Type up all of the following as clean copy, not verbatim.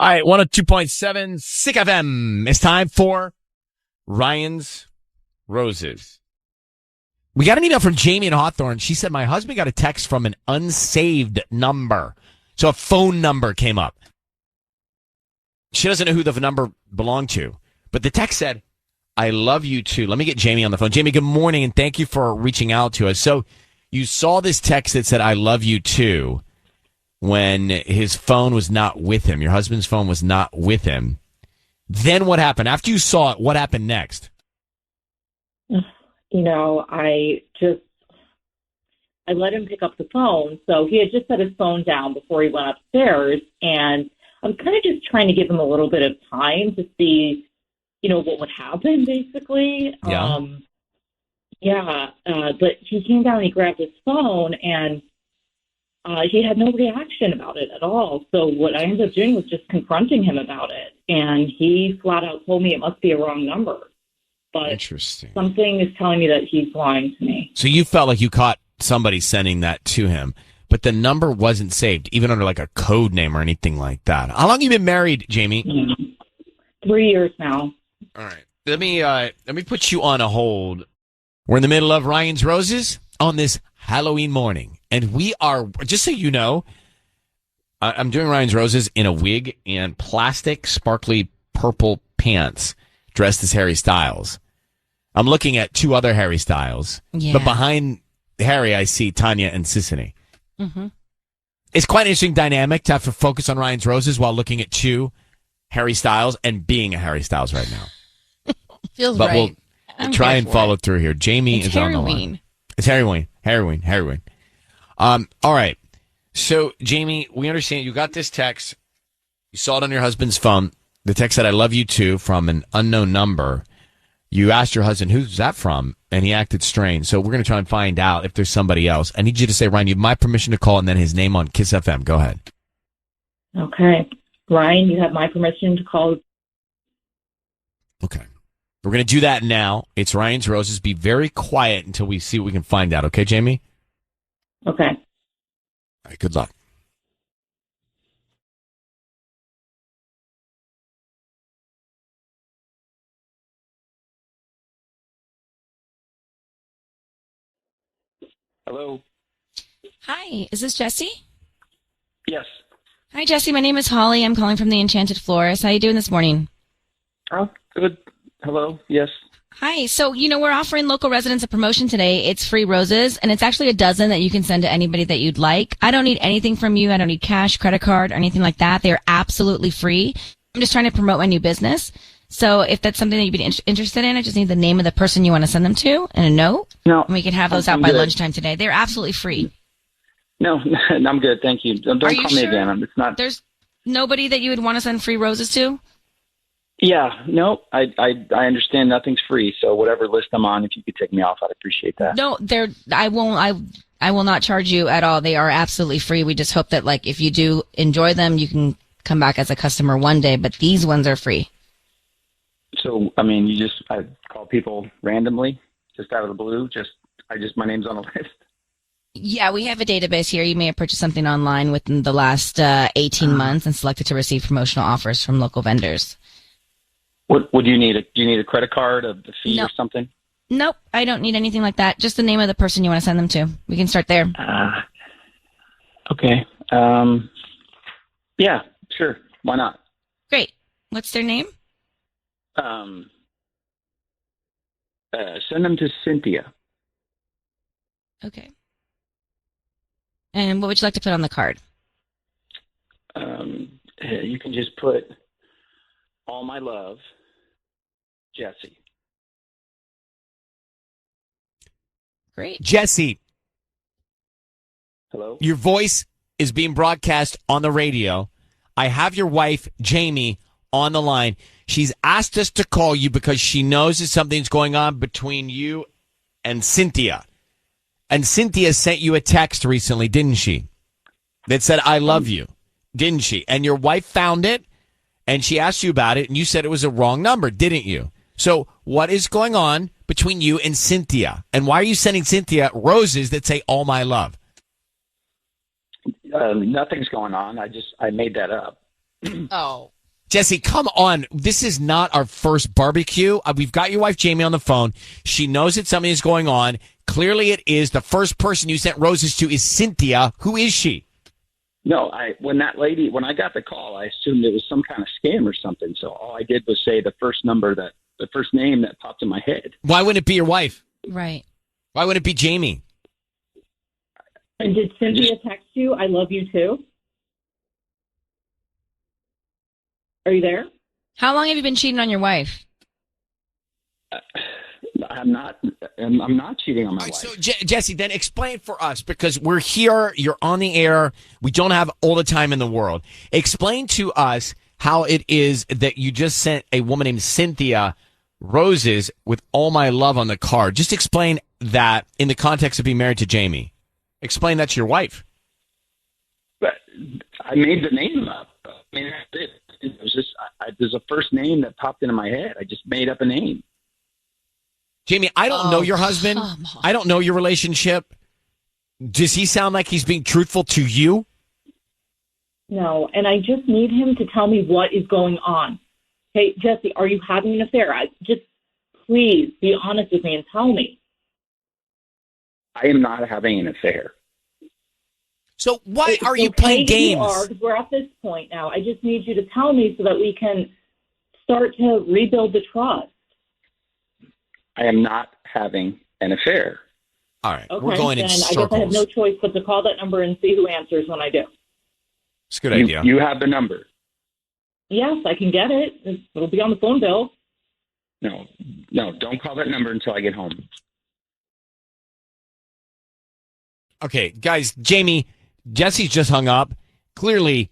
All right, 102.7 KIIS-FM. It's time for Ryan's Roses. We got an email from Jamie in Hawthorne. She said, my husband got a text from an unsaved number. So a phone number came up. She doesn't know who the number belonged to, but the text said, I love you too. Let me get Jamie on the phone. Jamie, good morning, and thank you for reaching out to us. So you saw this text that said, I love you too, when his phone was not with him. Your husband's phone was not with him. Then what happened? After you saw it, what happened next? I let him pick up the phone. So he had just set his phone down before he went upstairs. And I was kind of just trying to give him a little bit of time to see, what would happen, basically. Yeah. But he came down and he grabbed his phone, and he had no reaction about it at all. So what I ended up doing was just confronting him about it. And he flat out told me it must be a wrong number. But interesting. Something is telling me that he's lying to me. So you felt like you caught somebody sending that to him, but the number wasn't saved, even under like a code name or anything like that. How long have you been married, Jamie? 3 years now. All right. Let me put you on a hold. We're in the middle of Ryan's Roses on this Halloween morning. And we are, just so you know, I'm doing Ryan's Roses in a wig and plastic, sparkly purple pants, dressed as Harry Styles. I'm looking at two other Harry Styles. Yeah. But behind Harry, I see Tanya and Sissany. Mm-hmm. It's quite an interesting dynamic to have to focus on Ryan's Roses while looking at two Harry Styles and being a Harry Styles right now. Feels but right. We'll try and follow through here. Jamie is on the line. It's Halloween. All right. So, Jamie, we understand you got this text. You saw it on your husband's phone. The text said, I love you too, from an unknown number. You asked your husband, who's that from? And he acted strange. So we're going to try and find out if there's somebody else. I need you to say, Ryan, you have my permission to call, and then his name on KIIS-FM. Go ahead. Okay. Ryan, you have my permission to call. Okay. We're going to do that now. It's Ryan's Roses. Be very quiet until we see what we can find out. Okay, Jamie? Okay. All right, good luck. Hello. Hi, is this Jesse? Yes. Hi, Jesse. My name is Holly. I'm calling from the Enchanted Florist. How you doing this morning? Oh, good. Hello. Yes. Hi. So, we're offering local residents a promotion today. It's free roses, and it's actually a dozen that you can send to anybody that you'd like. I don't need anything from you. I don't need cash, credit card, or anything like that. They're absolutely free. I'm just trying to promote my new business. So if that's something that you'd be interested in, I just need the name of the person you want to send them to and a note. No. And we can have those out by lunchtime today. They're absolutely free. No, I'm good. Thank you. Don't call me again. It's not. There's nobody that you would want to send free roses to? Yeah. No, I understand nothing's free. So whatever list I'm on, if you could take me off, I'd appreciate that. No, I will not charge you at all. They are absolutely free. We just hope that if you do enjoy them, you can come back as a customer one day, but these ones are free. So, I call people randomly, just out of the blue. My name's on the list. Yeah, we have a database here. You may have purchased something online within the last 18 months and selected to receive promotional offers from local vendors. What do you need? Do you need a credit card, a fee, or something? Nope, I don't need anything like that. Just the name of the person you want to send them to. We can start there. Okay. Yeah, sure. Why not? Great. What's their name? Send them to Cynthia. Okay. And what would you like to put on the card? You can just put all my love, Jesse. Great. Jesse. Hello? Your voice is being broadcast on the radio. I have your wife, Jamie, on the line. She's asked us to call you because she knows that something's going on between you and Cynthia. And Cynthia sent you a text recently, didn't she? That said, I love you, didn't she? And your wife found it, and she asked you about it, and you said it was a wrong number, didn't you? So what is going on between you and Cynthia? And why are you sending Cynthia roses that say, all my love? Nothing's going on. I made that up. Oh. Jesse, come on. This is not our first barbecue. We've got your wife, Jamie, on the phone. She knows that something is going on. Clearly it is. The first person you sent roses to is Cynthia. Who is she? No, when I got the call, I assumed it was some kind of scam or something. So all I did was say the first name that popped in my head. Why wouldn't it be your wife? Right. Why wouldn't it be Jamie? And did Cynthia text you, I love you too? Are you there? How long have you been cheating on your wife? I'm not cheating on my wife. So, Jesse, then explain for us, because we're here, you're on the air, we don't have all the time in the world. Explain to us how it is that you just sent a woman named Cynthia roses with all my love on the card. Just explain that in the context of being married to Jamie. Explain that's your wife. But I made the name up. I mean, it was just there's a first name that popped into my head. I just made up a name. Jamie, I don't know your husband. I don't know your relationship. Does he sound like he's being truthful to you? No, and I just need him to tell me what is going on. Hey, Jesse, are you having an affair? Just please be honest with me and tell me. I am not having an affair. So why are you Okay, playing games? You are, 'cause we're at this point now. I just need you to tell me so that we can start to rebuild the trust. I am not having an affair. All right, Okay, we're going in then circles. I guess I have no choice but to call that number and see who answers when I do. It's a good idea. You have the number. Yes, I can get it. It'll be on the phone bill. No, don't call that number until I get home. Okay, guys, Jamie, Jesse's just hung up. Clearly,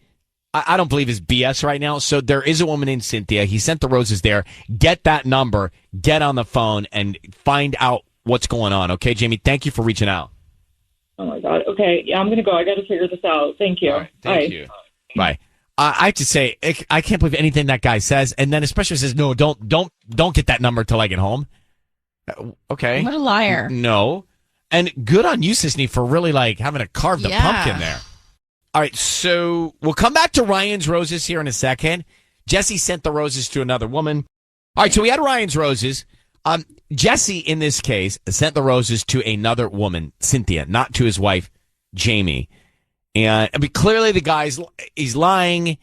I don't believe his BS right now. So there is a woman named Cynthia. He sent the roses there. Get that number, get on the phone, and find out what's going on. Okay, Jamie, thank you for reaching out. Oh, my God. Okay, yeah, I'm going to go. I got to figure this out. Thank you. All right, thank you. Bye. I have to say, I can't believe anything that guy says, and then especially says, "No, don't get that number till I get home." Okay, What a liar. No, and good on you, Sisney, for really having to carve the pumpkin there. All right, so we'll come back to Ryan's roses here in a second. Jesse sent the roses to another woman. All right, so we had Ryan's roses. Jesse, in this case, sent the roses to another woman, Cynthia, not to his wife, Jamie. And clearly the guy's he's lying.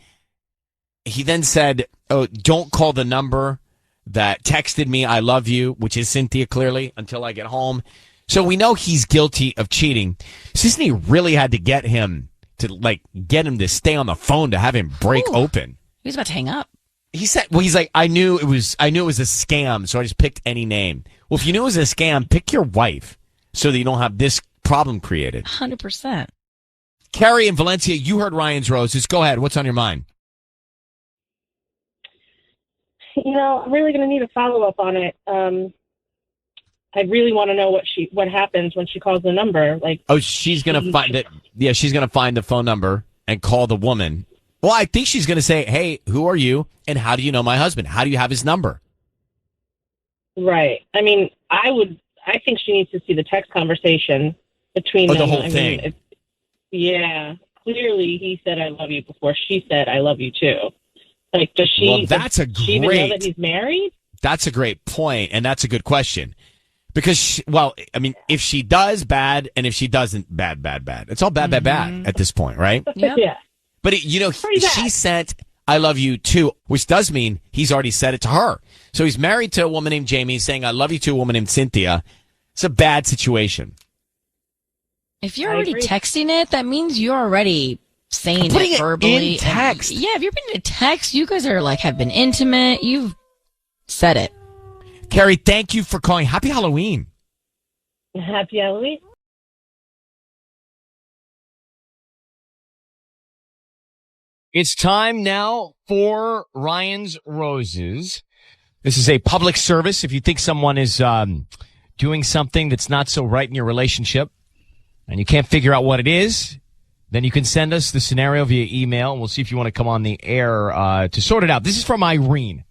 He then said, "Oh, don't call the number that texted me, I love you," which is Cynthia, clearly, until I get home. So we know he's guilty of cheating. Sisney really had to get him to stay on the phone to have him break open. He was about to hang up. He said, well, he's like, I knew it was a scam, so I just picked any name. Well, if you knew it was a scam, pick your wife so that you don't have this problem created. 100%. Carrie in Valencia, you heard Ryan's roses. Go ahead. What's on your mind? I'm really going to need a follow-up on it. I really want to know what happens when she calls the number. She's going to find it. Yeah, she's going to find the phone number and call the woman. Well, I think she's going to say, "Hey, who are you? And how do you know my husband? How do you have his number?" Right. I mean, I think she needs to see the text conversation between them. The whole thing. Yeah. Clearly, he said, "I love you," before she said, "I love you too." Does she? Well, that's a does she even know that he's married? That's a great point, and that's a good question. Because, if she does, bad, and if she doesn't, bad. It's all bad at this point, right? Yep. Yeah. But, she sent, "I love you too," which does mean he's already said it to her. So he's married to a woman named Jamie, saying, "I love you to a woman named Cynthia." It's a bad situation. If you're already texting it, that means you're already saying it verbally. In text. If you're putting a text, you guys are have been intimate. You've said it. Carrie, thank you for calling. Happy Halloween. Happy Halloween. It's time now for Ryan's Roses. This is a public service. If you think someone is doing something that's not so right in your relationship and you can't figure out what it is, then you can send us the scenario via email, and we'll see if you want to come on the air to sort it out. This is from Irene.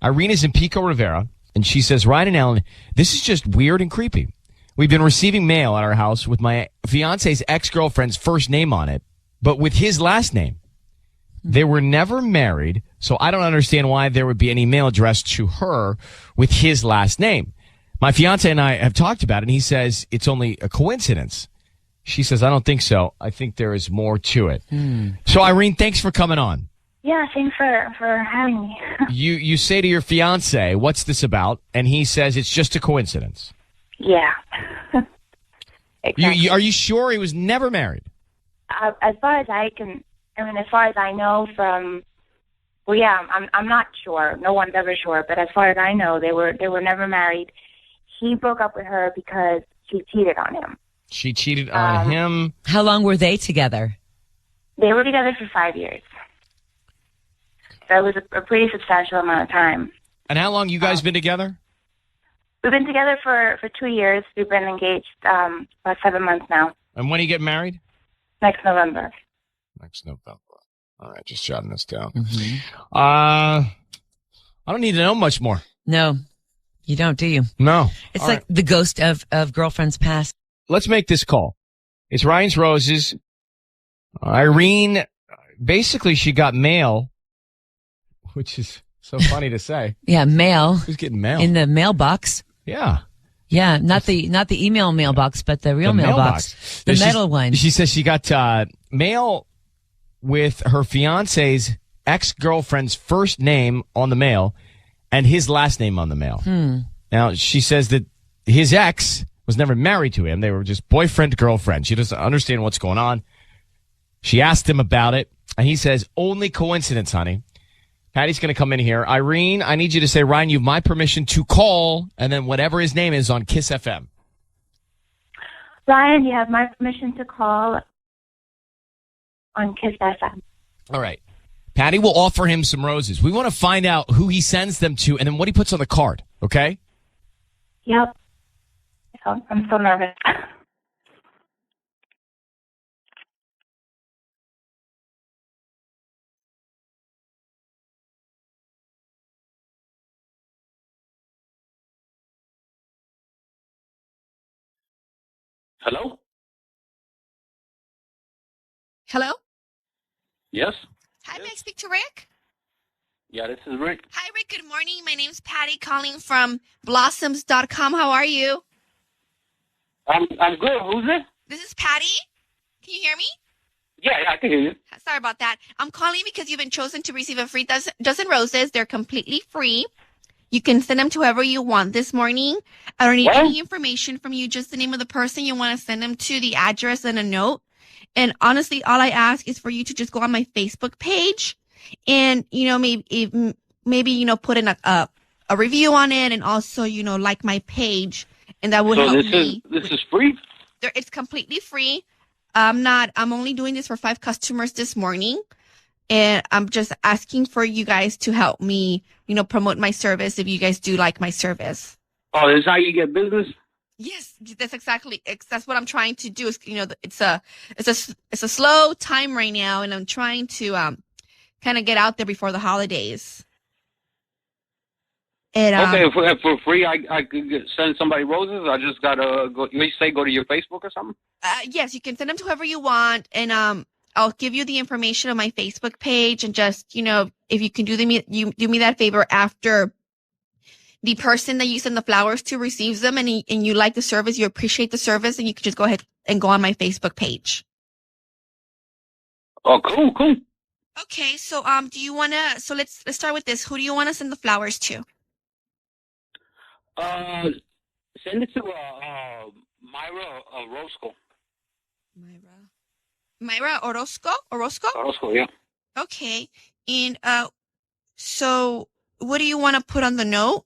Irene is in Pico Rivera, and she says, "Ryan and Ellen, this is just weird and creepy. We've been receiving mail at our house with my fiance's ex-girlfriend's first name on it, but with his last name. They were never married, so I don't understand why there would be any mail addressed to her with his last name. My fiance and I have talked about it, and he says it's only a coincidence. She says, I don't think so. I think there is more to it. So, Irene, thanks for coming on. Yeah, thanks for having me. You say to your fiance, what's this about? And he says it's just a coincidence. Yeah. Exactly. Are you sure he was never married? As far as as far as I know from, well, yeah, I'm not sure. No one's ever sure. But as far as I know, they were never married. He broke up with her because she cheated on him. She cheated on him. How long were they together? They were together for 5 years. So it was a pretty substantial amount of time. And how long you guys been together? We've been together for 2 years. We've been engaged about 7 months now. And when do you get married? Next November. Next November. All right, just jotting this down. Mm-hmm. I don't need to know much more. No, you don't, do you? No. It's All like the ghost of girlfriends past. Let's make this call. It's Ryan's Roses. Irene, basically she got mail, which is so funny to say. Yeah, mail. Who's getting mail? In the mailbox. Yeah. Yeah, not the email mailbox, but the real mailbox. The metal one. She says she got mail with her fiance's ex-girlfriend's first name on the mail and his last name on the mail. Now, she says that his ex was never married to him. They were just boyfriend-girlfriend. She doesn't understand what's going on. She asked him about it, and he says, only coincidence, honey. Patty's going to come in here. Irene, I need you to say, Ryan, you have my permission to call, and then whatever his name is on KIIS-FM. Ryan, you have my permission to call on KIIS-FM. All right. Patty will offer him some roses. We want to find out who he sends them to and then what he puts on the card, okay? Yep. Oh, I'm so nervous. Hello? Hello? Yes? Hi, may I speak to Rick? Yeah, this is Rick. Hi, Rick. Good morning. My name's Patty calling from blossoms.com. How are you? I'm good. Who's this? This is Patty. Can you hear me? Yeah, I can hear you. Sorry about that. I'm calling because you've been chosen to receive a free dozen roses. They're completely free. You can send them to whoever you want this morning. I don't need any information from you, just the name of the person you want to send them to, the address, and a note. And honestly, all I ask is for you to just go on my Facebook page and, maybe put in a review on it and also, like my page. And that would help me. This is free? It's completely free. I'm only doing this for 5 customers this morning. And I'm just asking for you guys to help me, promote my service if you guys do like my service. Oh, this is how you get business? Yes, that's what I'm trying to do. Is it's a slow time right now, and I'm trying to kind of get out there before the holidays. And, okay, for free, I could send somebody roses. I just gotta go. You say go to your Facebook or something? Yes, you can send them to whoever you want, and I'll give you the information on my Facebook page, and just if you can do me that favor after the person that you send the flowers to receives them and you like the service, you appreciate the service, and you can just go ahead and go on my Facebook page. Oh, cool. Okay, so do you want to? So let's start with this. Who do you want to send the flowers to? Send it to Myra Orozco. Myra Orozco? Orozco, yeah. Okay, and so what do you want to put on the note?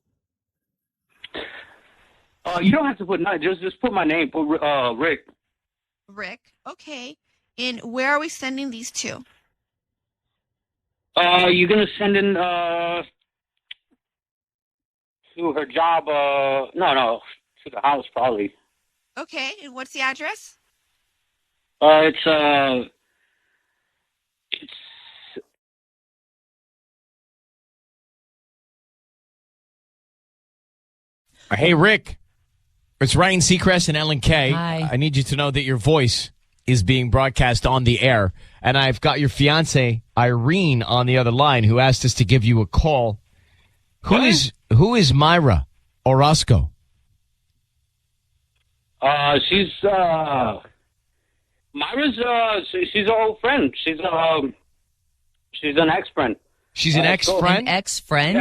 You don't have to put nothing. Just put my name. Put Rick. Rick. Okay. And where are we sending these to? You're gonna send in to her job. No, to the house probably. Okay. And what's the address? It's Hey, Rick. It's Ryan Seacrest and Ellen K. Hi. I need you to know that your voice is being broadcast on the air. And I've got your fiance, Irene, on the other line, who asked us to give you a call. Who is Myra Orozco? She's Myra's she's an old friend. She's an ex-friend. She's an ex-friend? An ex-friend?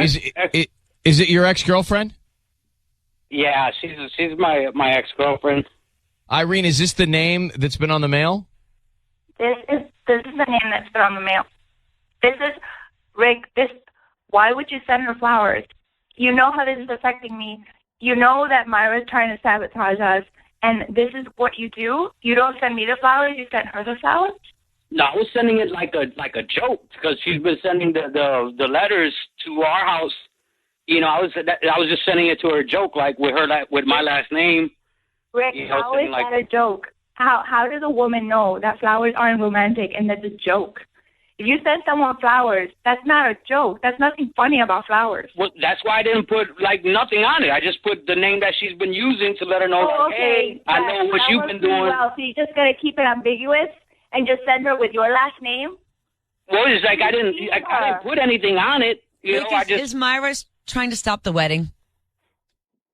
Is it your ex-girlfriend? Yeah, she's my ex-girlfriend. Irene, is this the name that's been on the mail? This is the name that's been on the mail. This is Rick. Why would you send her flowers? You know how this is affecting me. You know that Myra's trying to sabotage us, and this is what you do. You don't send me the flowers. You send her the flowers. No, I was sending it like a joke because she's been sending the letters to our house. You know, I was just sending it to her a joke, like with my last name. Rick, how is that a joke? How does a woman know that flowers aren't romantic and that's a joke? If you send someone flowers, that's not a joke. That's nothing funny about flowers. Well, that's why I didn't put nothing on it. I just put the name that she's been using to let her know, hey, I know what you've been doing. Well, so you're just gonna keep it ambiguous and just send her with your last name? Well, it's like I didn't put anything on it. Is Myra trying to stop the wedding?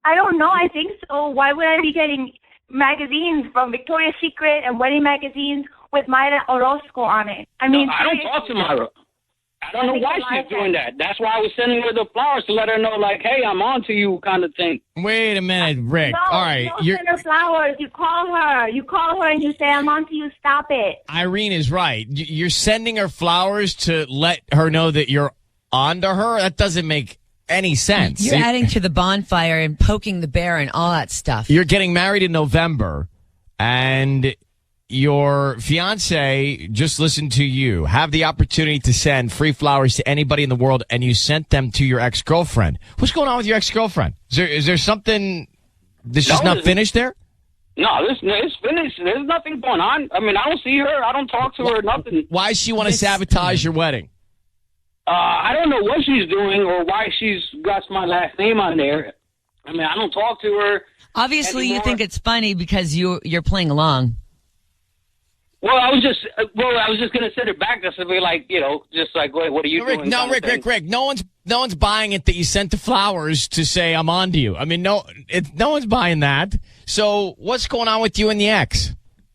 I don't know. I think so. Why would I be getting magazines from Victoria's Secret and wedding magazines with Myra Orozco on it? I mean, no, I don't talk to Myra. I don't know why she's doing that. That's why I was sending her the flowers to let her know, like, hey, I'm on to you kind of thing. Wait a minute, Rick. No, all right. You don't send her flowers. You call her. You call her and you say, I'm on to you. Stop it. Irene is right. You're sending her flowers to let her know that you're on to her? That doesn't make any sense. You're adding to the bonfire and poking the bear and all that stuff. You're getting married in November, and your fiance just listened to you have the opportunity to send free flowers to anybody in the world, and you sent them to your ex-girlfriend. What's going on with your ex-girlfriend? Is there something that's just not finished there? No, it's finished. There's nothing going on. I mean, I don't see her. I don't talk to her. Nothing. Why does she want to sabotage your wedding? I don't know what she's doing or why she's got my last name on there. I mean, I don't talk to her. Obviously, anymore. You think it's funny because you're playing along. Well, I was just gonna send it back to be like, just like, what are you doing? No, Rick. No one's buying it that you sent the flowers to say I'm on to you. I mean, no one's buying that. So what's going on with you and the ex?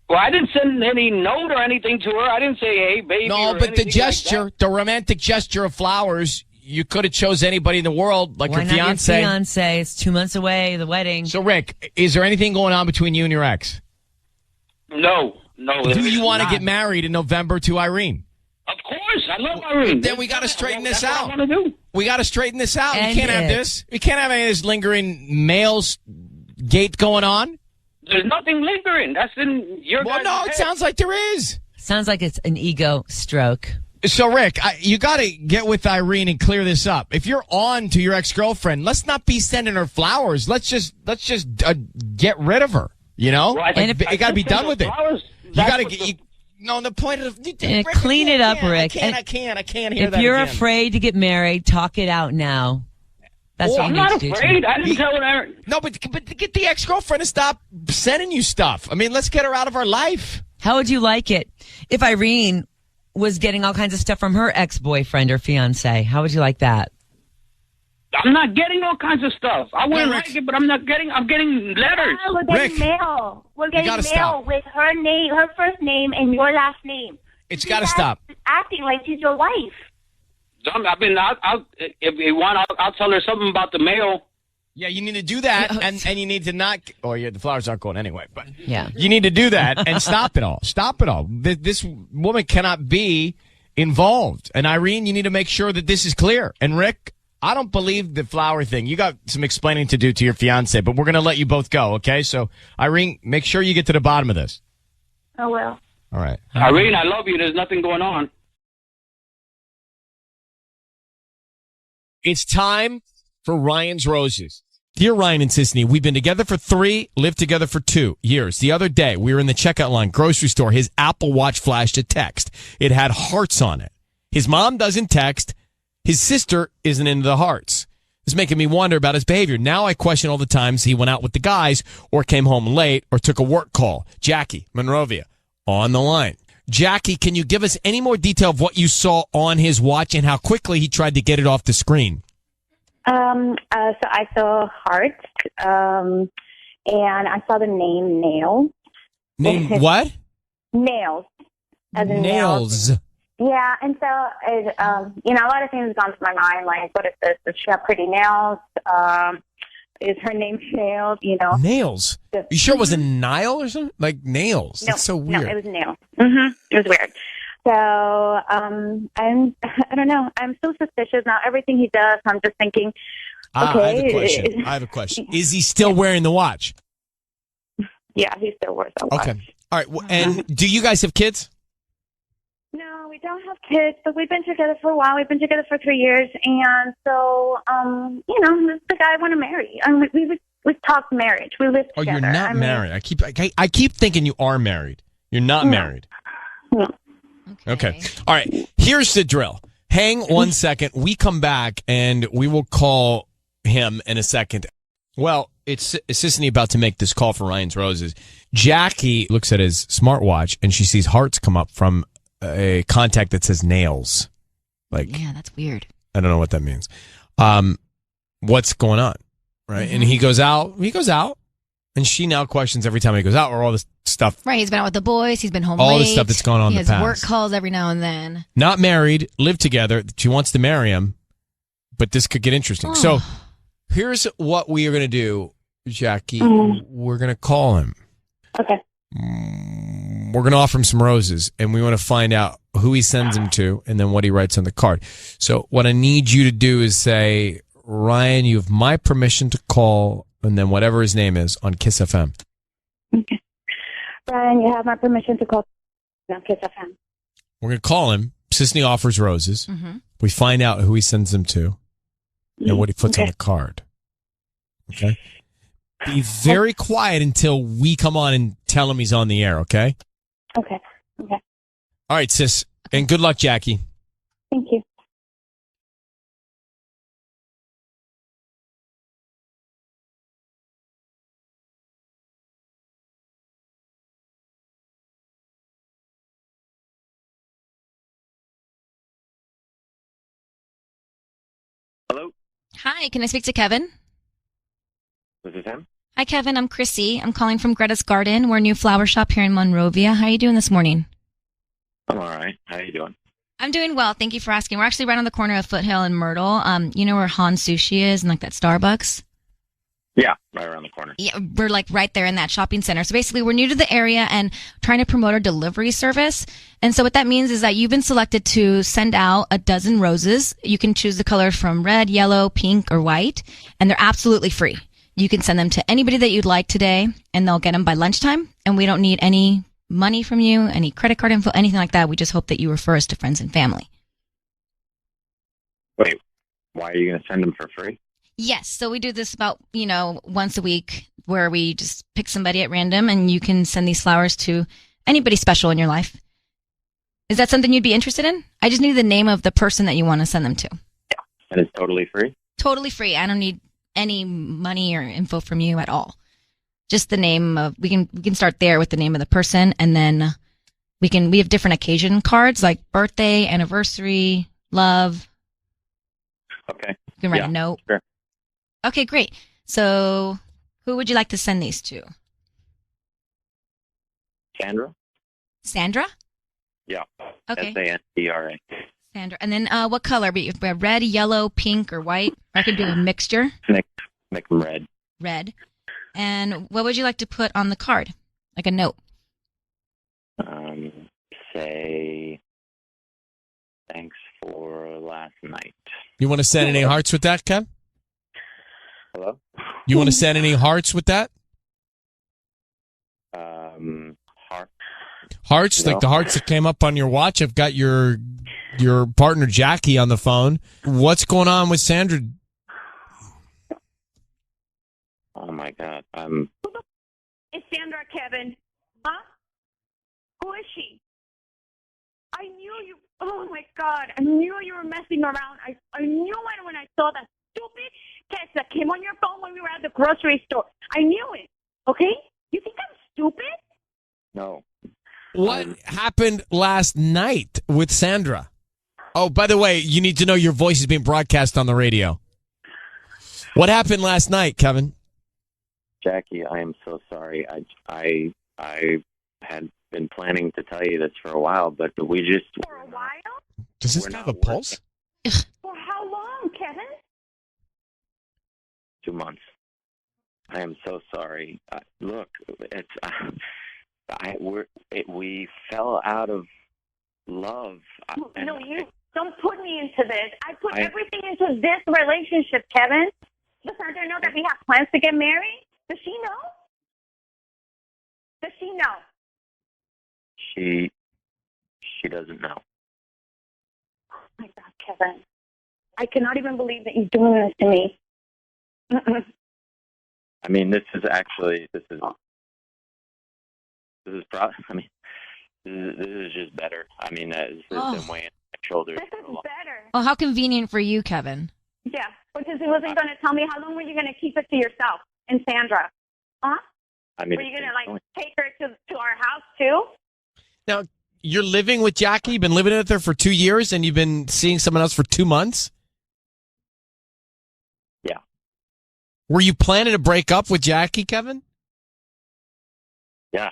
Well, I didn't send any note or anything to her. I didn't say, hey, baby. No, but the gesture, the romantic gesture of flowers, you could have chose anybody in the world, like your fiance. Your fiance? It's 2 months away, the wedding. So, Rick, is there anything going on between you and your ex? No. Do you want to get married in November to Irene? Of course. I love Irene. Then we got to straighten this out. What I want to do. We got to straighten this out. We can't have this. We can't have any of this lingering male gate going on. There's nothing lingering. That's in your guys' no, head. it sounds like there is. Sounds like it's an ego stroke. So, Rick, you got to get with Irene and clear this up. If you're on to your ex-girlfriend, let's not be sending her flowers. Let's just get rid of her. You know, well, you got to be done with it. You got to get. No, the point of Rick, clean it up, Rick. I can't hear that. If you're again. afraid to get married, talk it out now. That's what I'm not afraid. I didn't tell her. No, but get the ex-girlfriend to stop sending you stuff. I mean, let's get her out of our life. How would you like it if Irene was getting all kinds of stuff from her ex-boyfriend or fiance? How would you like that? I'm not getting all kinds of stuff. I wouldn't like it, but I'm getting letters. Yeah, we're getting mail. We're getting mail stop. with her name, her first name, and your last name. It's got to stop. Acting like she's your wife. I mean, if you want, I'll tell her something about the mail. Yeah, you need to do that, and you need to not. Oh, yeah, the flowers aren't going anyway. But yeah, you need to do that and stop it all. Stop it all. This woman cannot be involved. And Irene, you need to make sure that this is clear. And Rick, I don't believe the flower thing. You got some explaining to do to your fiance, but we're going to let you both go. Okay, so Irene, make sure you get to the bottom of this. I will. All right, Irene, I love you. There's nothing going on. It's time for Ryan's Roses. Dear Ryan and Sisney, we've been together for 3, lived together for 2 years. The other day, we were in the checkout line, grocery store. His Apple Watch flashed a text. It had hearts on it. His mom doesn't text. His sister isn't into the hearts. It's making me wonder about his behavior. Now I question all the times he went out with the guys or came home late or took a work call. Jackie, Monrovia, on the line. Jackie, can you give us any more detail of what you saw on his watch and how quickly he tried to get it off the screen? So I saw heart, and I saw the name Nail. Name what? Nails. As in Nails. Yeah, and so, a lot of things have gone through my mind, like, what is this? Does she have pretty nails? Is her name Nails? Nails? You sure it wasn't Nile or something? Like Nails? No, That's so weird. No, it was Nails. It was weird. So, I don't know. I'm so suspicious now. Everything he does, I'm just thinking, okay. I have a question. Is he still wearing the watch? Yeah, he still wears the watch. Okay. All right. Well, and do you guys have kids? No, we don't have kids, but we've been together for a while. We've been together for 3 years, and so, this is the guy I want to marry. We talked marriage. We live together. Oh, you're not married. I keep thinking you are married. You're not married. No. Okay. All right. Here's the drill. Hang 1 second. We come back, and we will call him in a second. Well, it's Sissany about to make this call for Ryan's Roses. Jackie looks at his smartwatch, and she sees hearts come up from a contact that says nails. Yeah, that's weird. I don't know what that means. What's going on? Right. And he goes out, and she now questions every time he goes out or all this stuff. Right. He's been out with the boys. He's been home all late. the stuff that's going on in the past. He has work calls every now and then. Not married, live together. She wants to marry him, but this could get interesting. Oh. So here's what we are going to do, Jackie. We're going to call him. Okay. We're going to offer him some roses, and we want to find out who he sends them to and then what he writes on the card. So what I need you to do is say, Ryan, you have my permission to call, and then whatever his name is on KIIS-FM. Okay. Ryan, you have my permission to call on KIIS-FM. We're going to call him. Sissany offers roses. We find out who he sends them to and what he puts on the card. Okay? Be very quiet until we come on and tell him he's on the air, okay? Okay. All right, sis. And good luck, Jackie. Thank you. Hello? Hi, can I speak to Kevin? This is him? Hi, Kevin. I'm Chrissy. I'm calling from Greta's Garden. We're a new flower shop here in Monrovia. How are you doing this morning? I'm all right. How you doing? I'm doing well. Thank you for asking. We're actually right on the corner of Foothill and Myrtle. You know where Han Sushi is and like that Starbucks? Yeah, right around the corner. Yeah, we're like right there in that shopping center. So basically, we're new to the area and trying to promote our delivery service. And so what that means is that you've been selected to send out a dozen roses. You can choose the color from red, yellow, pink, or white, and they're absolutely free. You can send them to anybody that you'd like today, and they'll get them by lunchtime. And we don't need any money from you, any credit card info, anything like that. We just hope that you refer us to friends and family. Wait, why are you going to send them for free? Yes. So we do this about, once a week where we just pick somebody at random and you can send these flowers to anybody special in your life. Is that something you'd be interested in? I just need the name of the person that you want to send them to. Yeah. And it's totally free? Totally free. I don't need any money or info from you at all. Just the name of, we can start there with the name of the person, and then we have different occasion cards like birthday, anniversary, love. Okay. You can write a note. Sure. Okay, great. So who would you like to send these to? Sandra? Sandra? Yeah. Okay. Sandra. Sandra. And then what color? We have red, yellow, pink, or white? I could do a mixture. Make them red. Red. And what would you like to put on the card? Like a note? Say, thanks for last night. You want to send any hearts with that, Kev? Hello? You want to send any hearts with that? Heart. Hearts? Like the hearts that came up on your watch? I've got your partner, Jackie, on the phone. What's going on with Sandra? Oh, my God. It's Sandra, Kevin. Huh? Who is she? I knew you. Oh, my God. I knew you were messing around. I knew it when I saw that stupid text that came on your phone when we were at the grocery store. I knew it. Okay? You think I'm stupid? No. What? happened last night with Sandra? Oh, by the way, you need to know your voice is being broadcast on the radio. What happened last night, Kevin? Jackie, I am so sorry. I had been planning to tell you this for a while, but we just... For a while? Does this guy have a pulse? For how long, Kevin? 2 months. I am so sorry. Look, it's... we fell out of love. No, you don't put me into this. I put everything into this relationship, Kevin. Does Sandra know that we have plans to get married? Does she know? Does she know? She doesn't know. Oh my God, Kevin. I cannot even believe that you're doing this to me. Mm-mm. I mean, this is just better. I mean, this has been weighing on my shoulders. This is better. Well, how convenient for you, Kevin. Yeah, because he wasn't going to tell me. How long were you going to keep it to yourself and Sandra? Huh? I mean, were you going to take her to our house too? Now, you're living with Jackie? You've been living with her for 2 years and you've been seeing someone else for 2 months? Yeah. Were you planning to break up with Jackie, Kevin? Yeah.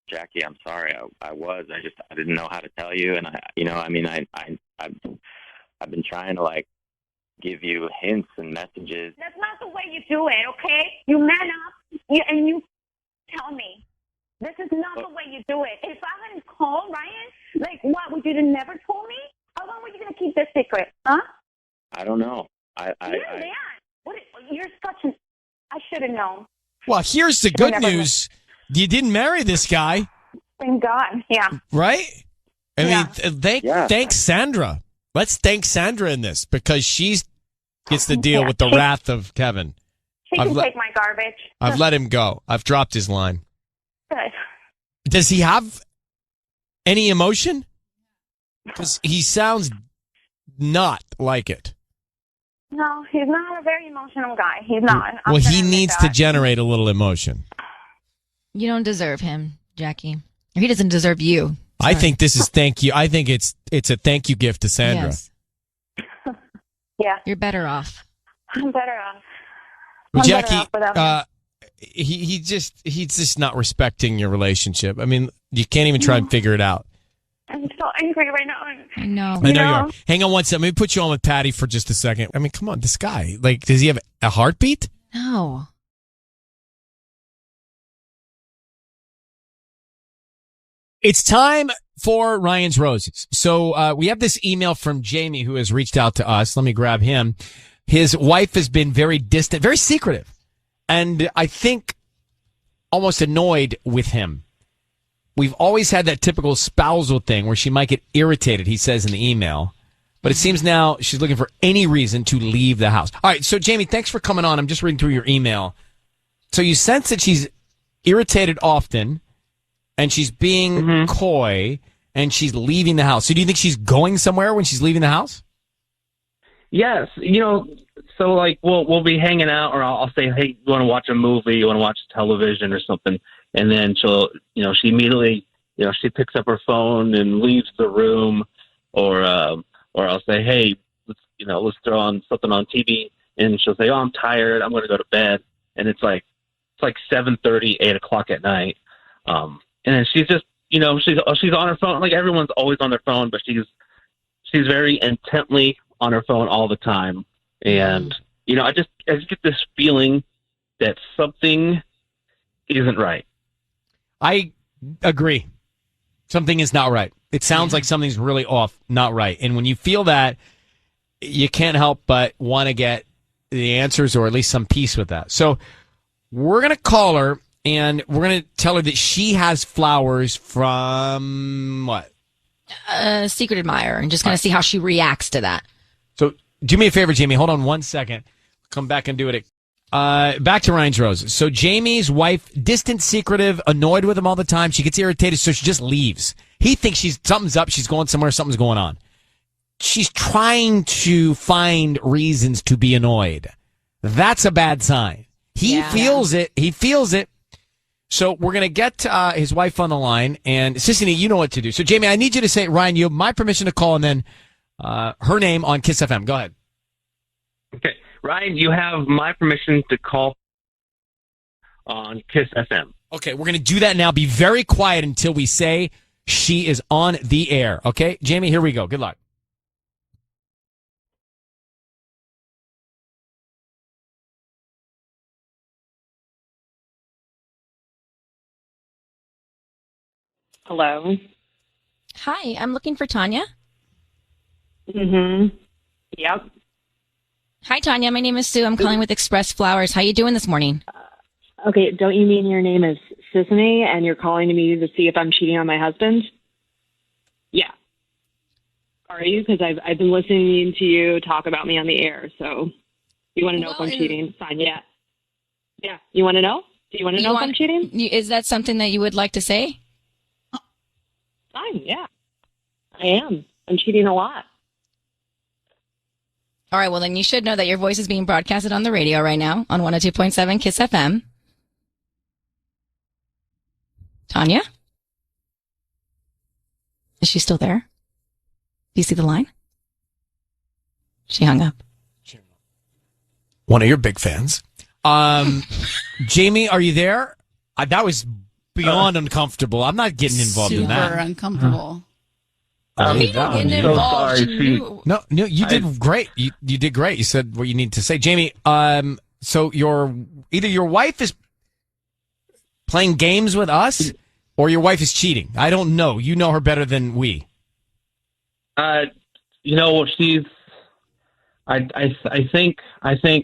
Jackie, I'm sorry. I was. I didn't know how to tell you, and I've been trying to give you hints and messages. That's not the way you do it, okay? You man up and you tell me. This is not the way you do it. If I hadn't called Ryan, what? Would you have never told me? How long were you going to keep this secret, huh? I don't know. You're such an... I should have known. Well, here's the good news. You didn't marry this guy. Thank God, yeah. Right? I mean, thank Sandra. Let's thank Sandra in this because she gets to deal with the wrath of Kevin. She can take my garbage. I've let him go. I've dropped his line. Good. Does he have any emotion? Because he sounds not like it. No, he's not a very emotional guy. He's not. Well, he needs to generate a little emotion. You don't deserve him, Jackie. Or he doesn't deserve you. Sorry. I think this is thank you. I think it's a thank you gift to Sandra. Yes. Yeah. You're better off. I'm better off. Well, Jackie, he's just not respecting your relationship. I mean, you can't even try and figure it out. I'm so angry right now. I know. I know you are. Hang on one second. Let me put you on with Patty for just a second. I mean, come on, this guy. Does he have a heartbeat? No. It's time for Ryan's Roses. So we have this email from Jamie who has reached out to us. Let me grab him. His wife has been very distant, very secretive, and I think almost annoyed with him. We've always had that typical spousal thing where she might get irritated, he says in the email. But it seems now she's looking for any reason to leave the house. All right, so Jamie, thanks for coming on. I'm just reading through your email. So you sense that she's irritated often, and she's being coy, and she's leaving the house. So do you think she's going somewhere when she's leaving the house? Yes. So we'll be hanging out, or I'll say, hey, you want to watch a movie? You want to watch television or something? And then she immediately, she picks up her phone and leaves the room, or I'll say, hey, let's throw on something on TV, and she'll say, oh, I'm tired, I'm going to go to bed, and it's like 7:30, 8 o'clock at night, and then she's just, she's on her phone. Like everyone's always on their phone, but she's very intently on her phone all the time, and I just get this feeling that something isn't right. I agree. Something is not right. It sounds like something's really off, not right. And when you feel that, you can't help but want to get the answers or at least some peace with that. So we're going to call her and we're going to tell her that she has flowers from what? Secret admirer, and just going to see how she reacts to that. So do me a favor, Jamie. Hold on 1 second. Come back and do it. Back to Ryan's Roses. So Jamie's wife, distant, secretive, annoyed with him all the time. She gets irritated, so she just leaves. He thinks something's up. She's going somewhere. Something's going on. She's trying to find reasons to be annoyed. That's a bad sign. He feels it. He feels it. So we're going to get his wife on the line. And Sissany, you know what to do. So, Jamie, I need you to say, Ryan, you have my permission to call and then her name on KIIS-FM. Go ahead. Okay. Ryan, you have my permission to call on KIIS-FM. Okay, we're going to do that now. Be very quiet until we say she is on the air. Okay, Jamie, here we go. Good luck. Hello. Hi, I'm looking for Tanya. Mm-hmm. Yep. Hi, Tanya. My name is Sue. I'm calling with Express Flowers. How you doing this morning? Okay, don't you mean your name is Sissany and you're calling to me to see if I'm cheating on my husband? Yeah. Are you? Because I've been listening to you talk about me on the air, so you want to know if I'm cheating? Fine, yeah. Yeah, you want to know? Do you want to know if I'm cheating? Is that something that you would like to say? Fine, yeah. I am. I'm cheating a lot. All right, well, then you should know that your voice is being broadcasted on the radio right now on 102.7 KIIS-FM. Tanya? Is she still there? Do you see the line? She hung up. One of your big fans. Jamie, are you there? That was beyond uncomfortable. I'm not getting involved in that. Super uncomfortable. I'm so sorry. No, you did great. You did great. You said what you need to say, Jamie. So either your wife is playing games with us, or your wife is cheating. I don't know. You know her better than we. She's. I think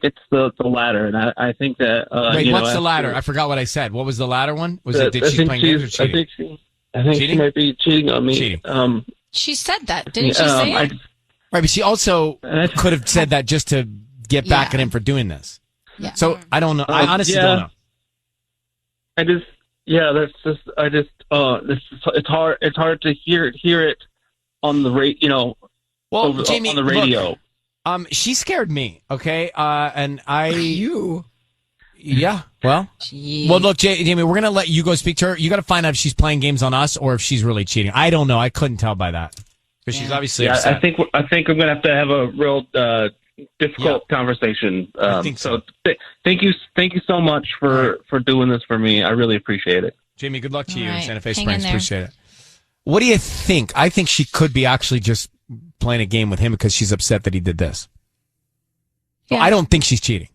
it's the latter, and I think that. Wait, what's the latter? I forgot what I said. What was the latter one? Was it that she's playing games or cheating? I think she might be cheating on me. Cheating. She said that, didn't she say it? Right, but she also could have said that just to get back at him for doing this. Yeah. So I don't know. I honestly don't know. It's hard to hear it on the radio. Well, Jamie, on the radio. Look, she scared me. Okay, and you. Yeah. Well. Jeez. Well, look, Jamie, we're gonna let you go speak to her. You got to find out if she's playing games on us or if she's really cheating. I don't know. I couldn't tell by that because she's obviously upset. I think I'm gonna have a real difficult conversation. I think so. Thank you so much for doing this for me. I really appreciate it. Jamie, good luck to you in right. Santa Fe Hang Springs. in there. Appreciate it. What do you think? I think she could be actually just playing a game with him because she's upset that he did this. Yeah. I don't think she's cheating.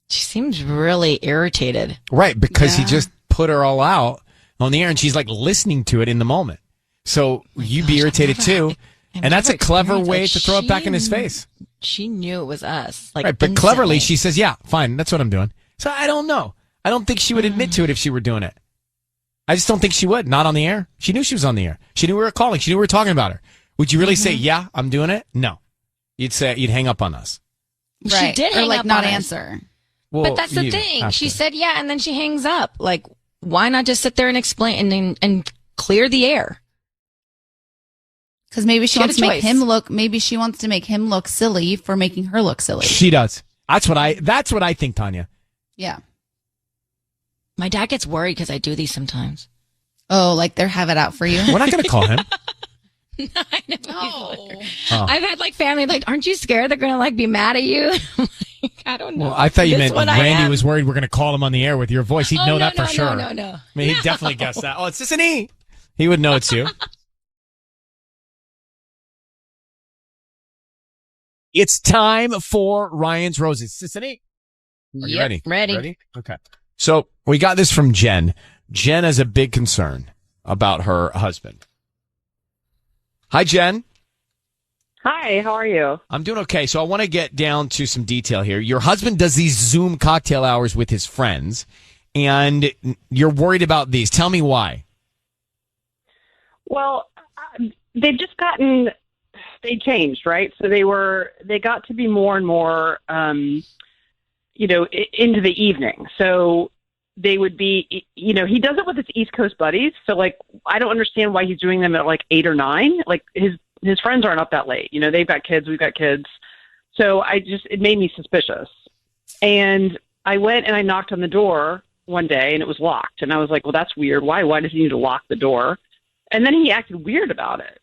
She seems really irritated. Right, because he just put her all out on the air and she's like listening to it in the moment. So you'd be irritated too. And that's a clever way to throw it back in his face. She knew it was us. Right, but cleverly she says, yeah, fine, that's what I'm doing. So I don't know. I don't think she would admit to it if she were doing it. I just don't think she would. Not on the air. She knew she was on the air. She knew we were calling. She knew we were talking about her. Would you really say, yeah, I'm doing it? No. You'd hang up on us. Right. She did or hang like up not on us. answer. Well, But that's the thing. She said, yeah, and then she hangs up. Like, why not just sit there and explain and clear the air? Because maybe she wants to make choice. him look. Maybe she wants to make him look silly for making her look silly. She does. That's what I think, Tanya. Yeah. My dad gets worried because I do these sometimes. Oh, like they're have it out for you. We're not going to call him. I know. No. Oh. I've had like family like, aren't you scared they're going to like be mad at you? I don't know. Well, I thought you This meant one I Randy am. was worried we're going to call him on the air with your voice. He'd know that for sure. No. I mean, he'd definitely guess that. Oh, it's Sissany. He would know it's you. It's time for Ryan's Roses. Sissany, are you ready? Ready. Okay. So we got this from Jen. Jen has a big concern about her husband. Hi, Jen. Hi, how are you? I'm doing okay. So I want to get down to some detail here. Your husband does these Zoom cocktail hours with his friends, and you're worried about these. Tell me why. Well, they've just they changed, right? So they got to be more and more, into the evening. So they would be, he does it with his East Coast buddies. So like, I don't understand why he's doing them at like 8 or 9. Like his friends aren't up that late. They've got kids, we've got kids. So it made me suspicious. And I went and I knocked on the door one day, and it was locked. And I was like, well, that's weird. Why? Why does he need to lock the door? And then he acted weird about it,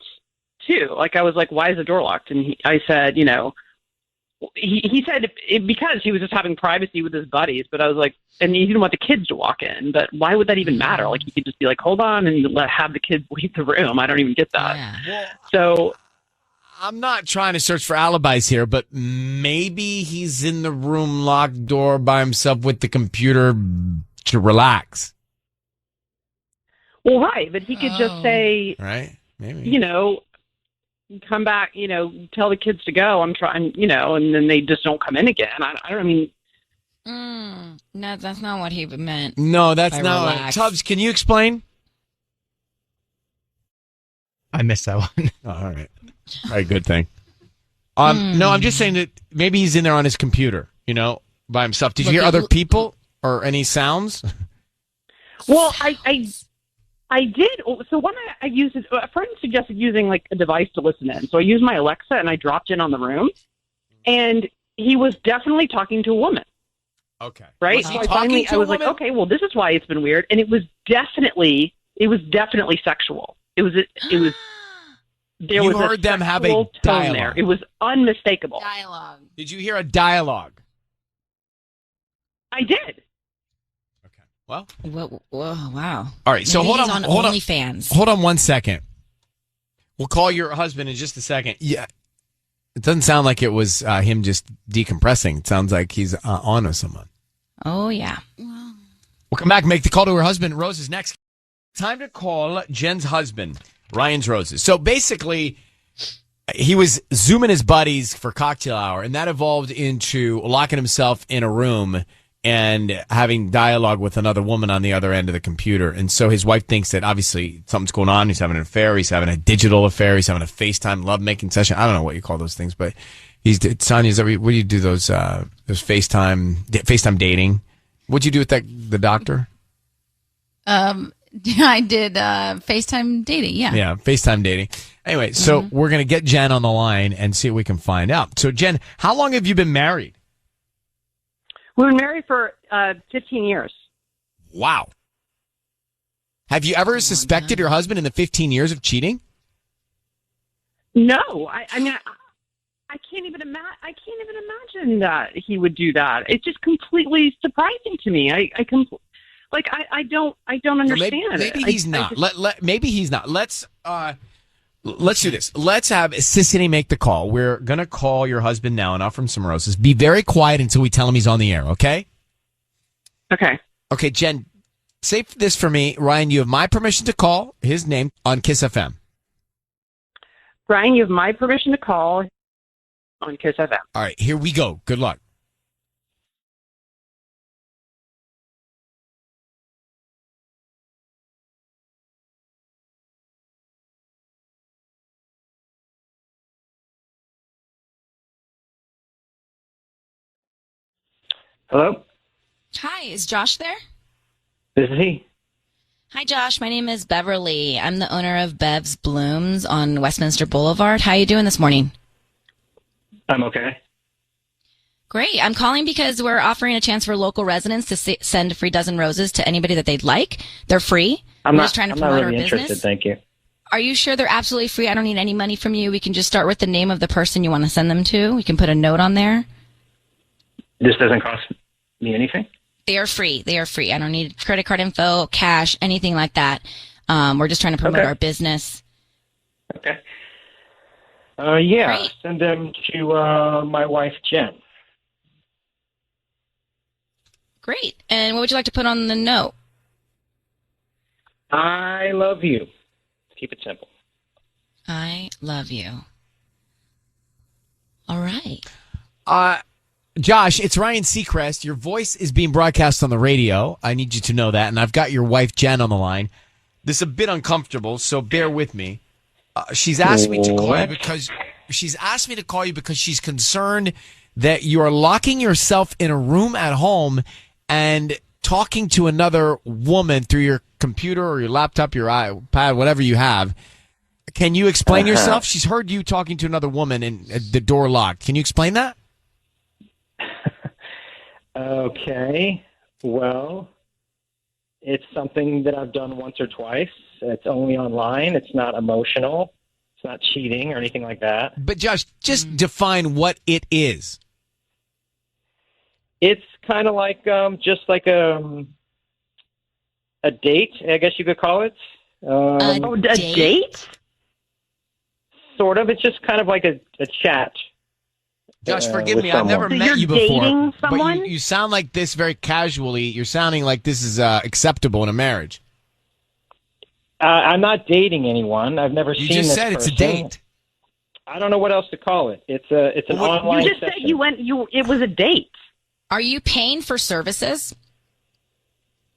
too. Like, I was like, why is the door locked? And I said, you know, he said because he was just having privacy with his buddies. But I was like, and he didn't want the kids to walk in. But why would that even matter? Like, he could just be like, hold on, and have the kids leave the room. I don't even get that. Yeah. So I'm not trying to search for alibis here, but maybe he's in the room, locked door by himself with the computer to relax. Well, right, but he could just say, right, maybe, you know, come back, you know, tell the kids to go. I'm trying, you know, and then they just don't come in again. I mean, no, that's not what he meant. No, that's not. Relax. Tubbs, can you explain? I missed that one. Oh, all right. All right, good thing. No, I'm just saying that maybe he's in there on his computer, you know, by himself. Did you hear other people or any sounds? Well, I did. So when I used it, a friend suggested using like a device to listen in. So I used my Alexa and I dropped in on the room, and he was definitely talking to a woman. Okay. Right. Was he So talking to I a was like, woman? okay, well, this is why it's been weird, and it was definitely sexual. It was. There You was heard them have a sexual tone dialogue. there. It was unmistakable. Dialogue. Did you hear a dialogue? I did. Well, whoa, wow. All right, so Maybe hold he's on, on hold on. OnlyFans. Hold on 1 second. We'll call your husband in just a second. Yeah, it doesn't sound like it was him just decompressing. It sounds like he's on to someone. Oh, yeah. We'll come back and make the call to her husband. Rose is next. Time to call Jen's husband, Ryan's Roses. So basically, he was Zooming his buddies for cocktail hour, and that evolved into locking himself in a room and having dialogue with another woman on the other end of the computer. And so his wife thinks that obviously something's going on. He's having an affair. He's having a digital affair. He's having a FaceTime lovemaking session. I don't know what you call those things, but Sonia, what do you do those FaceTime dating? What'd you do with the doctor? I did FaceTime dating. Yeah. Yeah, FaceTime dating. Anyway, so we're going to get Jen on the line and see what we can find out. So Jen, how long have you been married? We've been married for 15 years. Wow. Have you ever suspected your husband in the 15 years of cheating? No, I mean, I can't even imagine that he would do that. It's just completely surprising to me. I don't understand. Maybe he's not. Maybe he's not. Let's do this. Let's have Sissany make the call. We're going to call your husband now and offer him some roses. Be very quiet until we tell him he's on the air, okay? Okay. Okay, Jen, say this for me. Ryan, you have my permission to call his name on KIIS-FM. Ryan, you have my permission to call on KIIS-FM. All right, here we go. Good luck. Hello? Hi, is Josh there? This is he. Hi, Josh. My name is Beverly. I'm the owner of Bev's Blooms on Westminster Boulevard. How you doing this morning? I'm okay. Great. I'm calling because we're offering a chance for local residents to send a free dozen roses to anybody that they'd like. They're free. I'm We're not, just trying to I'm promote not really our interested, business. thank you. Are you sure they're absolutely free? I don't need any money from you. We can just start with the name of the person you want to send them to. We can put a note on there. This doesn't cost me anything? They are free. They are free. I don't need credit card info, cash, anything like that. We're just trying to promote our business. Okay. Yeah, Great. send them to my wife, Jen. Great. And what would you like to put on the note? I love you. Keep it simple. I love you. All right. Josh, it's Ryan Seacrest. Your voice is being broadcast on the radio. I need you to know that. And I've got your wife, Jen, on the line. This is a bit uncomfortable, so bear with me. She's asked me to call you because she's concerned that you are locking yourself in a room at home and talking to another woman through your computer or your laptop, your iPad, whatever you have. Can you explain yourself? She's heard you talking to another woman and the door locked. Can you explain that? Okay. Well, it's something that I've done once or twice. It's only online. It's not emotional. It's not cheating or anything like that. But Josh, just define what it is. It's kind of like just like a date, I guess you could call it. A date? Sort of. It's just kind of like a chat. Josh, forgive with me. I've never someone. met you before. dating But someone? you sound like this very casually. You're sounding like this is acceptable in a marriage. I'm not dating anyone. I've never You seen just this said it's a person. date. I don't know what else to call it. It's an online You just session. said it was a date. Are you paying for services?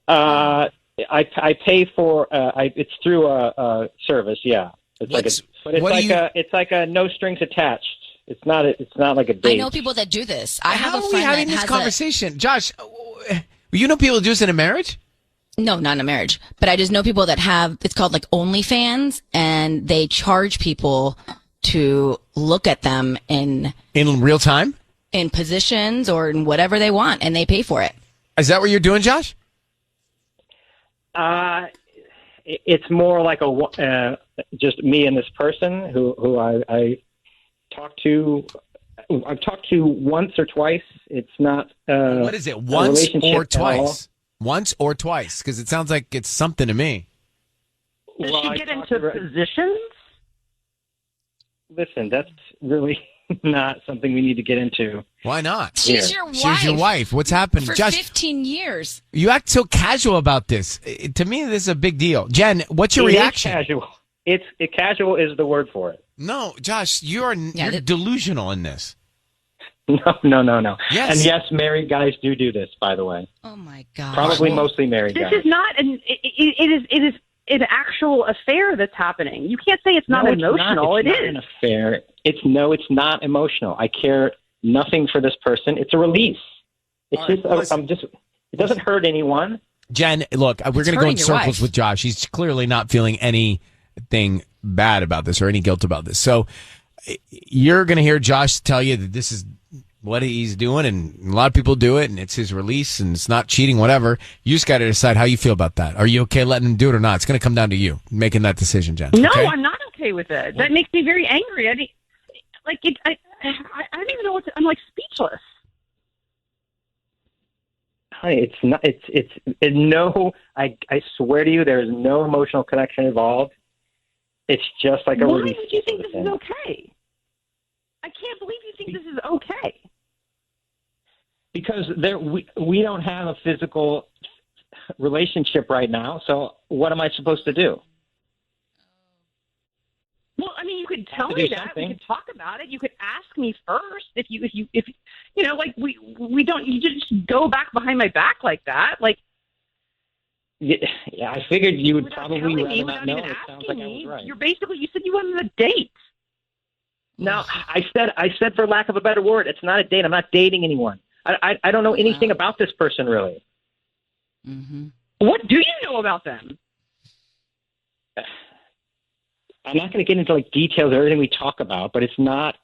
I pay for it's through a service. Yeah, it's it's like a no strings attached. It's not like a date. I know people that do this. I have How a are we friend having that this has conversation? Josh, you know people do this in a marriage? No, not in a marriage. But I just know people that have, it's called like OnlyFans, and they charge people to look at them in real time? In positions or in whatever they want, and they pay for it. Is that what you're doing, Josh? It's more like just me and this person who I talked to. I've talked to once or twice. It's not. What is it? Once or twice? Once or twice? Because it sounds like it's something to me. Does she get into positions? Listen, that's really not something we need to get into. Why not? She's your wife. She's your wife. What's happened? For Josh, 15 years. you act so casual about this. To me, this is a big deal. Jen, what's your reaction? It is casual. Casual is the word for it. No, Josh, you're delusional in this. No. Yes. And yes, married guys do this, by the way. Oh my God. Probably mostly married guys. This is not it is an actual affair that's happening. You can't say it's not emotional. It's not an affair. It's not emotional. I care nothing for this person. It's a release. It's it doesn't hurt anyone. Jen, look, we're going to go in hurting your circles wife. with Josh. He's clearly not feeling anything bad about this or any guilt about this. So you're going to hear Josh tell you that this is what he's doing, and a lot of people do it, and it's his release, and it's not cheating, whatever. You just got to decide how you feel about that. Are you okay letting him do it or not? It's going to come down to you making that decision, Jen. No, okay? I'm not okay with it. That makes me very angry. I don't even know what to, I'm like speechless. Honey, it's not. It's no. I swear to you, there is no emotional connection involved. It's just like a Why release. would you think this is okay? I can't believe you think this is okay. Because we don't have a physical relationship right now. So what am I supposed to do? Well, I mean, you could tell to me do that. something. We could talk about it. You could ask me first if you know, like we don't. You just go back behind my back like that, like. Yeah, I figured you would Without probably telling me, rather not without know. even It sounds asking like I was me, right. you said you went on a date. No, I said for lack of a better word, it's not a date. I'm not dating anyone. I don't know anything about this person really. Mm-hmm. What do you know about them? I'm not going to get into like details of everything we talk about, but it's not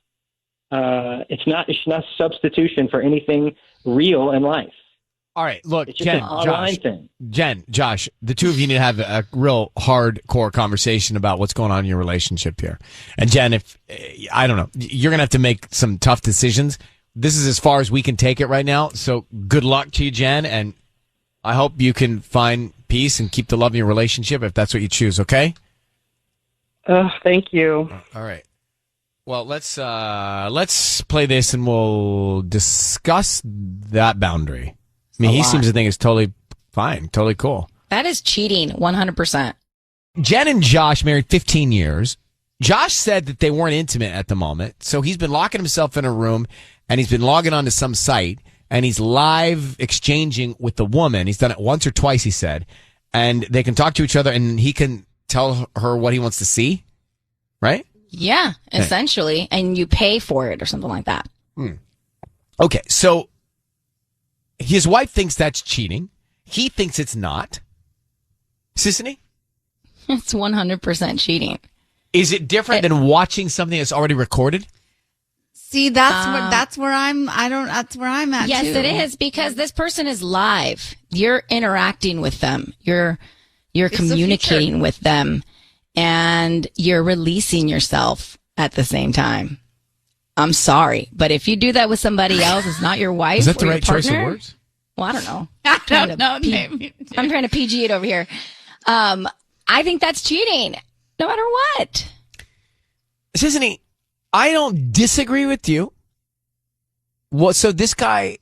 substitution for anything real in life. All right, look, It's just Jen, an online Josh, thing. Josh, the two of you need to have a real hardcore conversation about what's going on in your relationship here. And Jen, if I don't know, you're going to have to make some tough decisions. This is as far as we can take it right now. So good luck to you, Jen, and I hope you can find peace and keep the love in your relationship if that's what you choose. Okay? Thank you. All right. Well, let's play this and we'll discuss that boundary. I mean, he seems to think it's totally fine, totally cool. That is cheating, 100%. Jen and Josh married 15 years. Josh said that they weren't intimate at the moment, so he's been locking himself in a room, and he's been logging onto some site, and he's live exchanging with the woman. He's done it once or twice, he said, and they can talk to each other, and he can tell her what he wants to see, right? Yeah, essentially. And you pay for it or something like that. Okay, so his wife thinks that's cheating. He thinks it's not. Sissany? It's 100% cheating. Is it different than watching something that's already recorded? See, that's where I'm at. Yes, too. it is, because this person is live. You're interacting with them. You're communicating with them, and you're releasing yourself at the same time. I'm sorry, but if you do that with somebody else, it's not your wife. Is that the or right your choice of partner. words? Well, I don't know. I don't know. I'm trying to PG it over here. I think that's cheating, no matter what. Sissany, I don't disagree with you. Well, so this guy,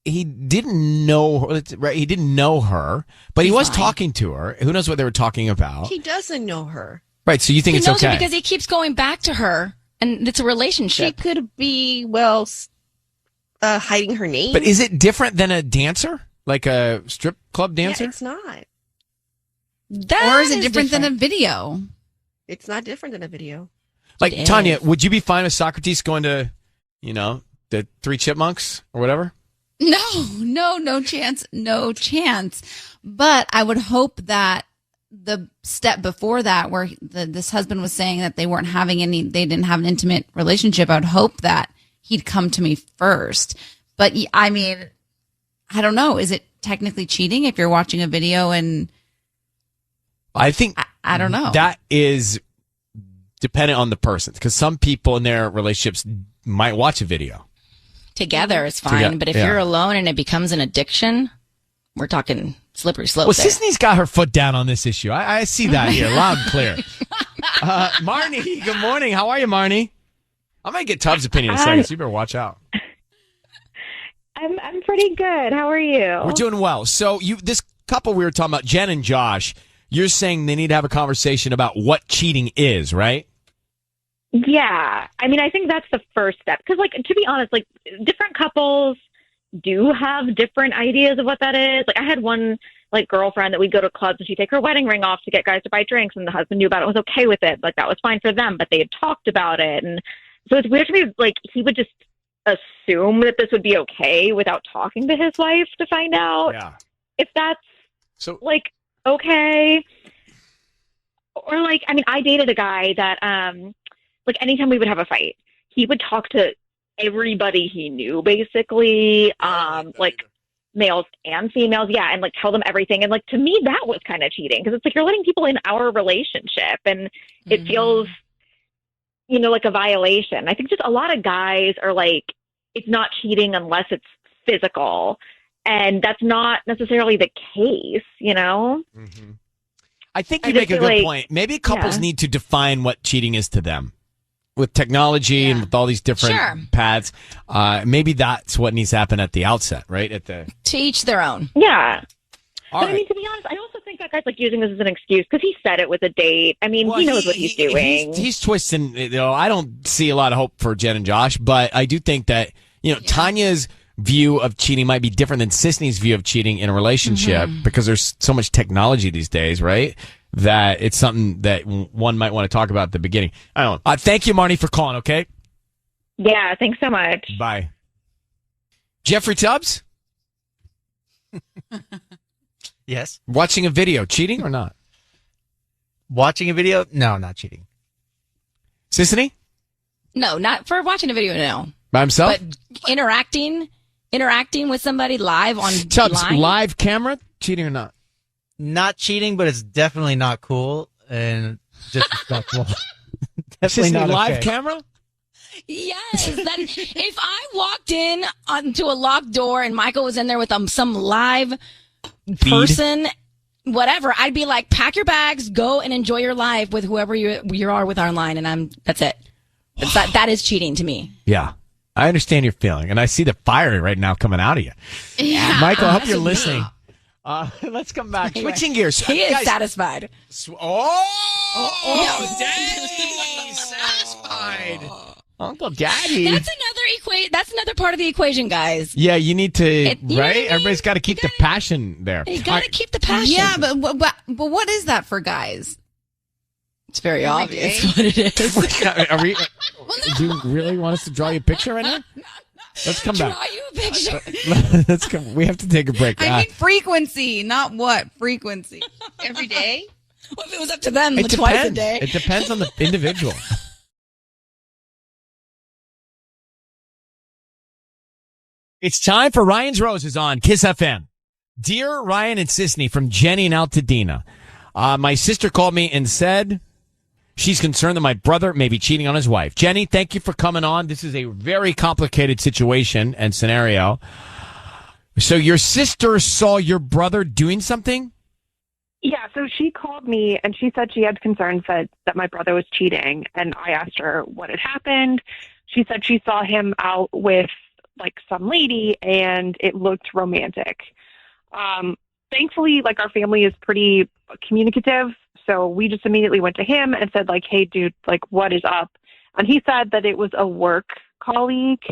he didn't know her, right? He didn't know her, but he was talking to her. Who knows what they were talking about? He doesn't know her. Right. So you think it's he knows okay? her because he keeps going back to her, and it's a relationship. She could be, hiding her name. But is it different than a dancer? Like a strip club dancer? Yeah, it's not. Or is it different than a video? It's not different than a video. Like, Tanya, would you be fine with Socrates going to, the Three Chipmunks or whatever? No chance. But I would hope that the step before that, where this husband was saying that they didn't have an intimate relationship, I would hope that he'd come to me first. But I mean, I don't know. Is it technically cheating if you're watching a video and I think I don't know. That is dependent on the person, because some people in their relationships might watch a video. Together is fine, but if you're alone and it becomes an addiction, we're talking slippery slope. Well, Sisney's got her foot down on this issue. I see that here, loud and clear. Marnie, good morning. How are you, Marnie? I might get Tubbs' opinion in a second, so you better watch out. I'm pretty good. How are you? We're doing well. So this couple we were talking about, Jen and Josh, you're saying they need to have a conversation about what cheating is, right? Yeah. I mean, I think that's the first step. Because, to be honest, different couples do have different ideas of what that is. I had one, girlfriend that we'd go to clubs and she'd take her wedding ring off to get guys to buy drinks, and the husband knew about it and was okay with it. That was fine for them, but they had talked about it. And so it's weird to me, he would just assume that this would be okay without talking to his wife to find out if that's, okay. Or, I dated a guy that, anytime we would have a fight, he would talk to everybody he knew, basically, males and females, and tell them everything. And to me, that was kind of cheating, because it's you're letting people in our relationship, and it feels, like a violation. I think just a lot of guys are it's not cheating unless it's physical, and that's not necessarily the case, Mm-hmm. I think you make a good point. Maybe couples need to define what cheating is to them. With technology and with all these different paths, maybe that's what needs to happen at the outset, right? To each their own. Yeah. All but right. I mean, to be honest, I also think that guy's using this as an excuse, because he said it was a date. I mean, he knows what he's doing. He's twisting. I don't see a lot of hope for Jen and Josh, but I do think that Tanya's view of cheating might be different than Sisney's view of cheating in a relationship, because there's so much technology these days, right? That it's something that one might want to talk about at the beginning. I don't know. Thank you, Marnie, for calling, okay? Yeah, thanks so much. Bye. Jeffrey Tubbs? Yes. Watching a video, cheating or not? Watching a video? No, not cheating. Sissany? No, not for watching a video, no. By himself? But interacting with somebody live on Tubbs, live camera, cheating or not? Not cheating, but it's definitely not cool and disrespectful. Definitely not live okay. camera? Yes. If I walked in onto a locked door and Michael was in there with some live person, whatever, I'd be like, pack your bags, go and enjoy your life with whoever you are with online, and that's it. That is cheating to me. Yeah. I understand your feeling, and I see the fire right now coming out of you. Yeah. Michael, I hope you're listening. Let's come back. Switching gears. He is satisfied. Daddy, satisfied. Uncle Daddy. That's another part of the equation, guys. Yeah, you need to, you know what I mean? Everybody's got to keep the passion there. You got to keep the passion. Yeah, but what is that for guys? It's very obvious what it is. Do you really want us to draw you a picture right now? Let's come back. Draw you a picture. Let's come. We have to take a break. I mean frequency, not what frequency. Every day? Well, if it was up to them, It twice a depends. day. It depends on the individual. It's time for Ryan's Roses on KIIS-FM. Dear Ryan and Sisney from Jenny and Altadena. My sister called me and said she's concerned that my brother may be cheating on his wife. Jenny, thank you for coming on. This is a very complicated situation and scenario. So your sister saw your brother doing something? Yeah, so she called me and she said she had concerns that my brother was cheating. And I asked her what had happened. She said she saw him out with like some lady and it looked romantic. Thankfully, like our family is pretty communicative. So we just immediately went to him and said like, hey dude, like what is up? And he said that it was a work colleague.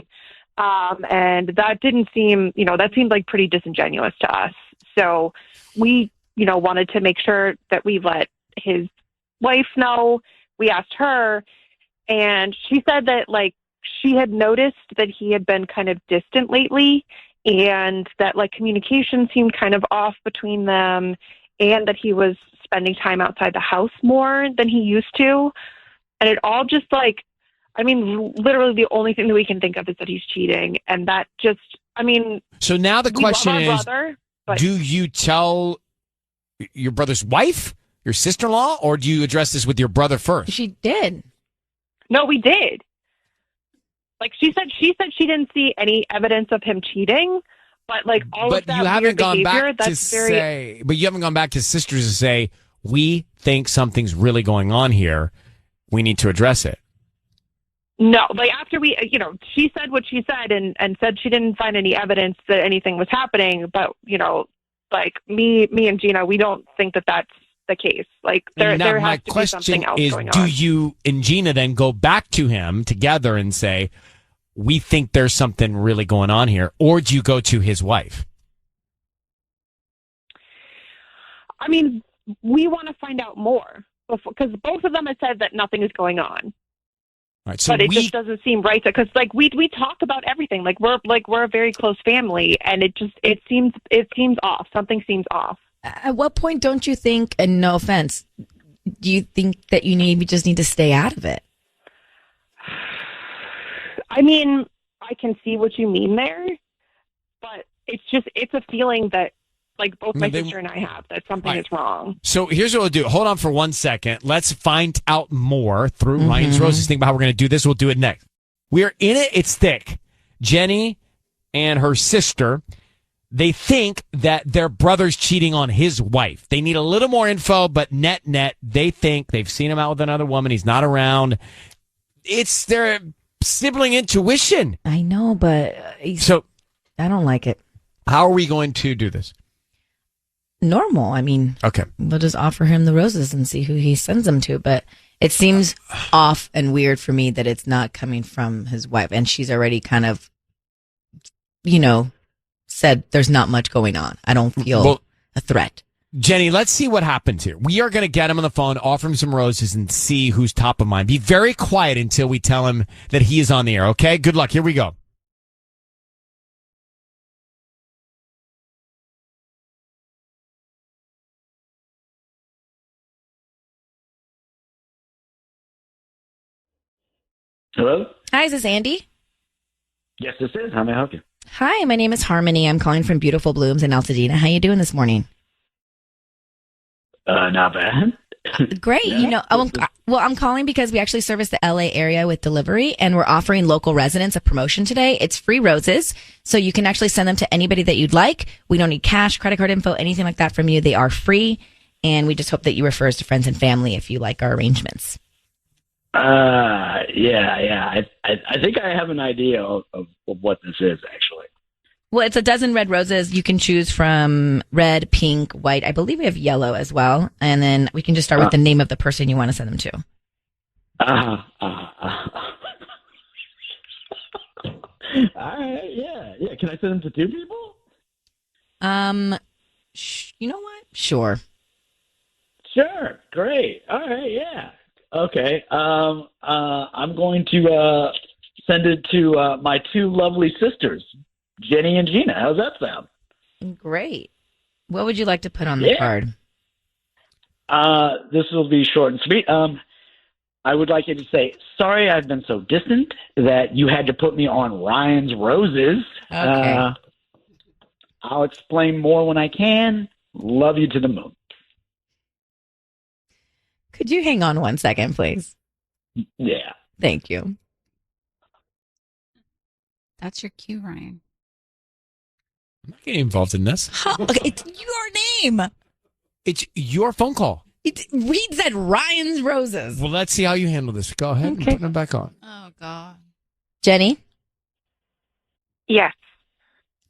And that didn't seem, that seemed like pretty disingenuous to us. So we, wanted to make sure that we let his wife know. We asked her and she said that like she had noticed that he had been kind of distant lately and that like communication seemed kind of off between them and that he was spending time outside the house more than he used to. And it all just like, literally the only thing that we can think of is that he's cheating. And that just, So now the question is, brother, do you tell your brother's wife, your sister-in-law, or do you address this with your brother first? She did. No, we did. Like she said she didn't see any evidence of him cheating, but like all of that you haven't weird gone behavior, back to that's very say, but you haven't gone back to sisters to say, we think something's really going on here. We need to address it. No, like after we, she said what she said and said she didn't find any evidence that anything was happening. But, like me and Gina, we don't think that that's the case. Like there has to be something else going on. Do you and Gina then go back to him together and say, we think there's something really going on here? Or do you go to his wife? We want to find out more because both of them have said that nothing is going on. Right, so but it just doesn't seem right because like we talk about everything. Like we're a very close family, and it seems off. Something seems off. At what point don't you think, and no offense, do you think that you just need to stay out of it? I can see what you mean there, but it's a feeling that like both my sister and I have that something is wrong. So here's what we'll do. Hold on for 1 second. Let's find out more through Ryan's Roses. Think about how we're going to do this. We'll do it next. We're in it. It's thick. Jenny and her sister, they think that their brother's cheating on his wife. They need a little more info, but net, they think they've seen him out with another woman. He's not around. It's their sibling intuition. I know, but I don't like it. How are we going to do this? Normal. Okay. We'll just offer him the roses and see who he sends them to. But it seems off and weird for me that it's not coming from his wife. And she's already kind of, said there's not much going on. I don't feel a threat. Jenny, let's see what happens here. We are going to get him on the phone, offer him some roses, and see who's top of mind. Be very quiet until we tell him that he is on the air, okay? Good luck. Here we go. Hello? Hi, is this Andy? Yes, this is. How may I help you? Hi, my name is Harmony. I'm calling from Beautiful Blooms in Altadena. How you doing this morning? Not bad. Great. Yeah. I'm calling because we actually service the LA area with delivery, and we're offering local residents a promotion today. It's free roses, so you can actually send them to anybody that you'd like. We don't need cash, credit card info, anything like that from you. They are free, and we just hope that you refer us to friends and family if you like our arrangements. Yeah. I think I have an idea of what this is, actually. Well, it's a dozen red roses. You can choose from red, pink, white. I believe we have yellow as well. And then we can just start with the name of the person you want to send them to. All right, yeah. Can I send them to two people? You know what? Sure. Sure. Great. All right. Yeah. Okay. I'm going to send it to my two lovely sisters, Jenny and Gina. How's that sound? Great. What would you like to put on the card? This will be short and sweet. I would like you to say, sorry I've been so distant that you had to put me on Ryan's Roses. Okay. I'll explain more when I can. Love you to the moon. Could you hang on 1 second, please? Yeah. Thank you. That's your cue, Ryan. I'm not getting involved in this. Okay, it's your name. It's your phone call. It reads at Ryan's Roses. Well, let's see how you handle this. Go ahead and put it back on. Oh, God. Jenny, Yes.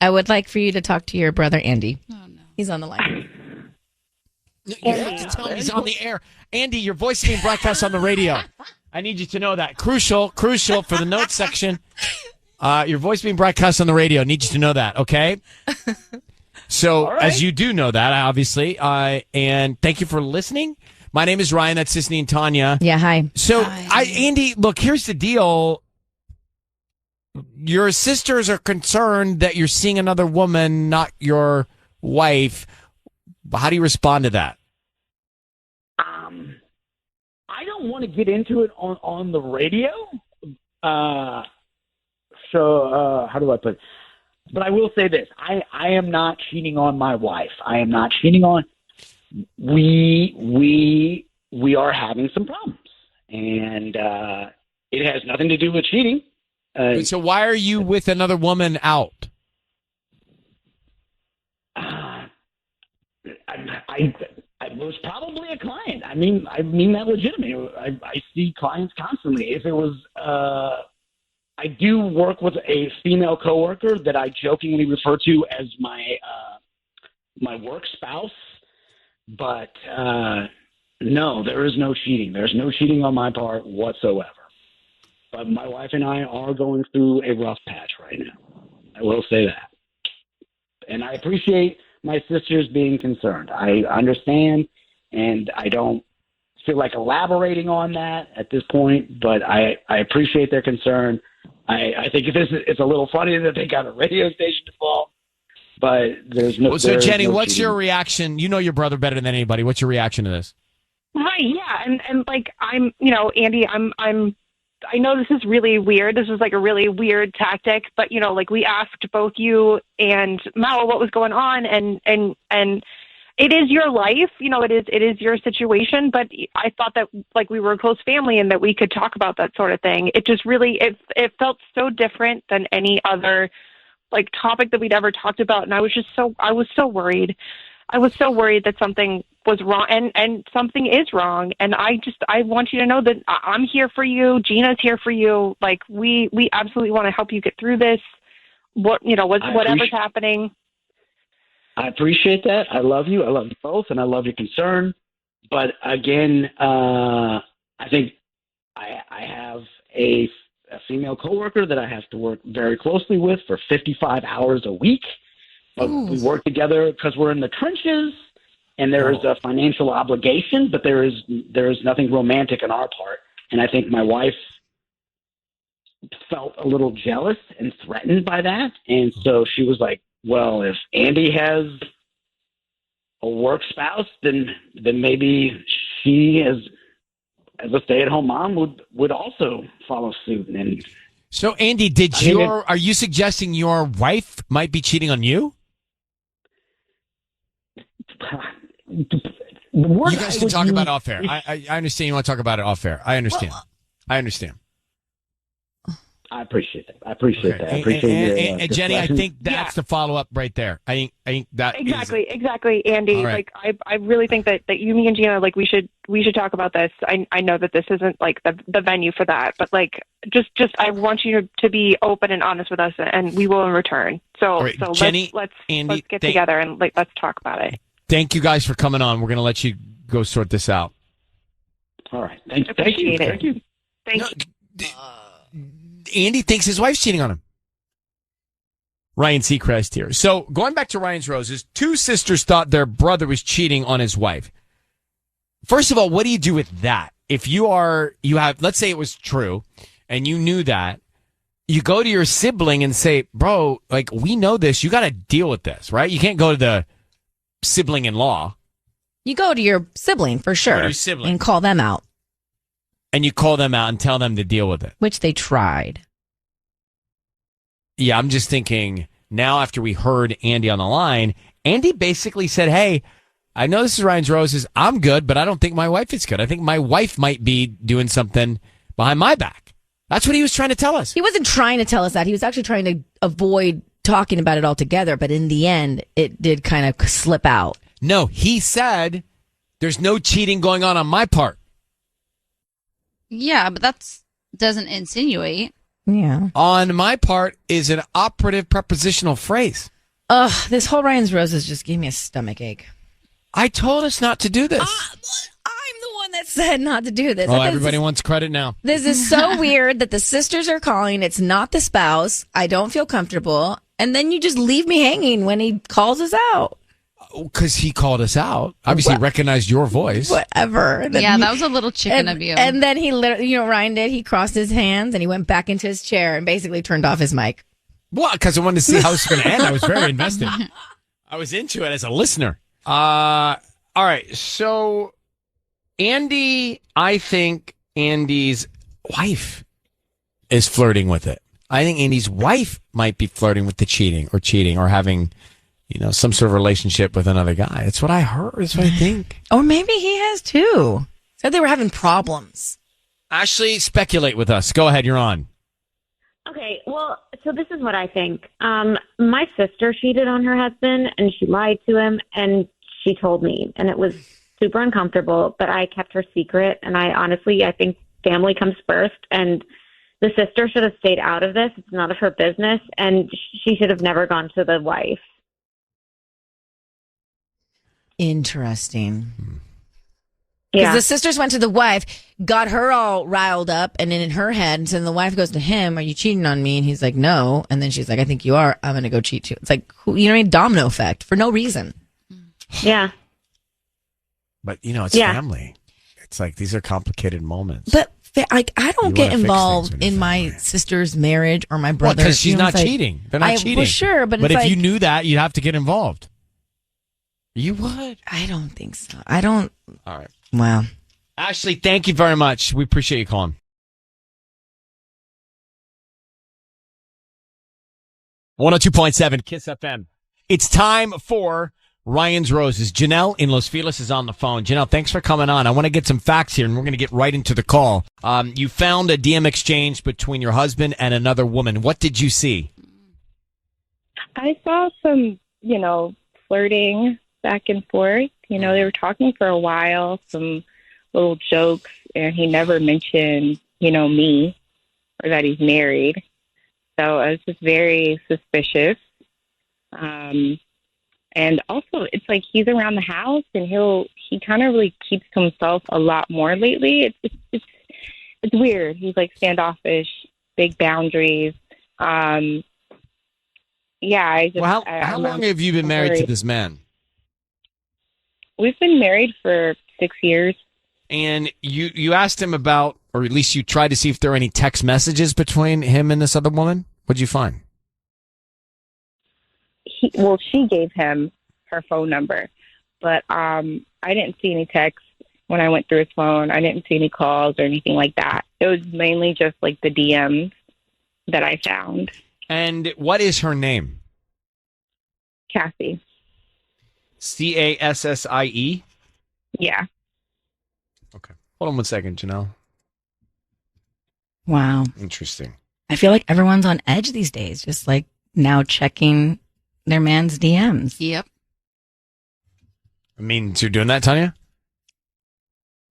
I would like for you to talk to your brother, Andy. Oh, no. He's on the line. You have to tell him he's on the air. Andy, your voice is being broadcast on the radio. I need you to know that. Crucial for the notes section. Your voice being broadcast on the radio. I need you to know that, okay? So, as you do know that, obviously, and thank you for listening. My name is Ryan. That's Sisney and Tanya. Yeah, hi. So, Andy, look, here's the deal. Your sisters are concerned that you're seeing another woman, not your wife. How do you respond to that? I don't want to get into it on the radio. So how do I put it? But I will say this. I am not cheating on my wife. I am not cheating on. We are having some problems. And it has nothing to do with cheating. So why are you with another woman out? I was probably a client. I mean that legitimately. I see clients constantly. If it was, I do work with a female coworker that I jokingly refer to as my work spouse. But no, there is no cheating. There's no cheating on my part whatsoever. But my wife and I are going through a rough patch right now. I will say that. And I appreciate my sisters being concerned. I understand, and I don't feel like elaborating on that at this point, but I appreciate their concern. I think it's a little funny that they got a radio station to call, but there's no... So, Jenny, what's your reaction? You know your brother better than anybody. What's your reaction to this? Right, yeah. And like, I'm, Andy, I know this is really weird. This is like a really weird tactic, but like we asked both you and Mel what was going on, and it is your life, it is your situation. But I thought that like we were a close family and that we could talk about that sort of thing. It just really it felt so different than any other like topic that we'd ever talked about, and I was so worried. I was so worried that something was wrong, and something is wrong. And I want you to know that I'm here for you. Gina's here for you. Like we absolutely want to help you get through this. Whatever's happening. I appreciate that. I love you. I love you both, and I love your concern. But again, I think I have a female coworker that I have to work very closely with for 55 hours a week. But we work together because we're in the trenches, and there is a financial obligation, but there is nothing romantic on our part. And I think my wife felt a little jealous and threatened by that, and so she was like, "Well, if Andy has a work spouse, then maybe she, as a stay-at-home mom, would also follow suit." And so, Andy, are you suggesting your wife might be cheating on you? You guys can talk about it off air. I understand you want to talk about it off air. I understand. I understand. I appreciate that. I appreciate that. I appreciate and Jenny, I think that's the follow up right there. I think that exactly, Andy. Right. Like I really think that you, me, and Gina, like we should talk about this. I know that this isn't like the venue for that, but like just I want you to be open and honest with us, and we will in return. So right. so Jenny, let's Andy, get together and like let's talk about it. Thank you guys for coming on. We're going to let you go sort this out. All right. Thank you. Thank you. Thank you. Andy thinks his wife's cheating on him. Ryan Seacrest here. So going back to Ryan's Roses, two sisters thought their brother was cheating on his wife. First of all, what do you do with that? If you have, let's say it was true and you knew that, you go to your sibling and say, bro, like we know this. You got to deal with this, right? You can't go to the sibling-in-law. You go to your sibling for sure Your sibling. and call them out. and you call them out and tell them to deal with it. Which they tried. Yeah, I'm just thinking now after we heard Andy on the line, Andy basically said, hey, I know this is Ryan's Roses. I'm good, but I don't think my wife is good. I think my wife might be doing something behind my back. That's what he was trying to tell us. He wasn't trying to tell us that. He was actually trying to avoid talking about it altogether. But in the end, it did kind of slip out. No, he said there's no cheating going on my part. Yeah, but that's doesn't insinuate. Yeah. On my part is an operative prepositional phrase. Ugh, this whole Ryan's Roses just gave me a stomach ache. I told us not to do this. I'm the one that said not to do this. Oh, everybody wants credit now. This is so weird that the sisters are calling. It's not the spouse. I don't feel comfortable. And then you just leave me hanging when he calls us out. Because he called us out. Obviously, recognized your voice. Whatever. Yeah, that was a little chicken of you. And then he literally, Ryan did. He crossed his hands and he went back into his chair and basically turned off his mic. Well, because I wanted to see how it's going to end. I was very invested. I was into it as a listener. All right. So, I think Andy's wife is flirting with it. I think Andy's wife might be flirting with the cheating or having, some sort of relationship with another guy. That's what I heard. That's what I think. Or maybe he has too. Said they were having problems. Ashley, speculate with us. Go ahead. You're on. Okay, well, so this is what I think. My sister cheated on her husband, and she lied to him, and she told me, and it was super uncomfortable, but I kept her secret, and I think family comes first, and the sister should have stayed out of this. It's none of her business, and she should have never gone to the wife. Interesting. Because Yeah. the sisters went to the wife, got her all riled up, and then in her head, and so then the wife goes to him, "Are you cheating on me?" And he's like, "No." And then she's like, "I think you are. I'm going to go cheat too." It's like, domino effect for no reason. Yeah. But, it's family. It's like these are complicated moments. But I don't You get wanna fix involved things when in my sister's marriage or my brother. Because she's not it's like- cheating. They're not cheating. Well, sure, but it's if like, you knew that, you'd have to get involved. You would. I don't think so. I don't. All right. Wow. Ashley, thank you very much. We appreciate you calling. 102.7 KIIS FM. It's time for Ryan's Roses. Janelle in Los Feliz is on the phone. Janelle, thanks for coming on. I want to get some facts here, and we're going to get right into the call. You found a DM exchange between your husband and another woman. What did you see? I saw some, flirting back and forth. They were talking for a while, some little jokes, and he never mentioned, me or that he's married. So I was just very suspicious. And also, it's like he's around the house, and he kind of really keeps to himself a lot more lately. It's weird. He's like standoffish, big boundaries. Yeah, How long have you been married to this man? We've been married for 6 years. And you asked him about, or at least you tried to see if there were any text messages between him and this other woman. What'd you find? She gave him her phone number, but I didn't see any texts when I went through his phone. I didn't see any calls or anything like that. It was mainly just like the DMs that I found. And what is her name? Cassie. Cassie? Yeah. Okay. Hold on one second, Janelle. Wow. Interesting. I feel like everyone's on edge these days, just like now checking their man's DMs. Yep. I mean, so you're doing that, Tanya?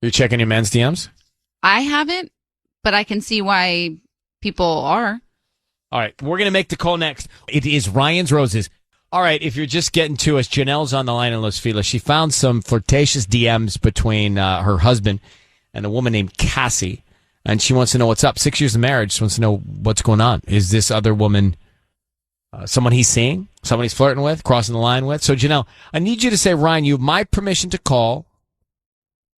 You're checking your man's DMs? I haven't, but I can see why people are. All right, we're going to make the call next. It is Ryan's Roses. All right, if you're just getting to us, Janelle's on the line in Los Feliz. She found some flirtatious DMs between her husband and a woman named Cassie, and she wants to know what's up. 6 years of marriage, she wants to know what's going on. Is this other woman someone he's seeing, someone he's flirting with, crossing the line with? So, Janelle, I need you to say, Ryan, you have my permission to call,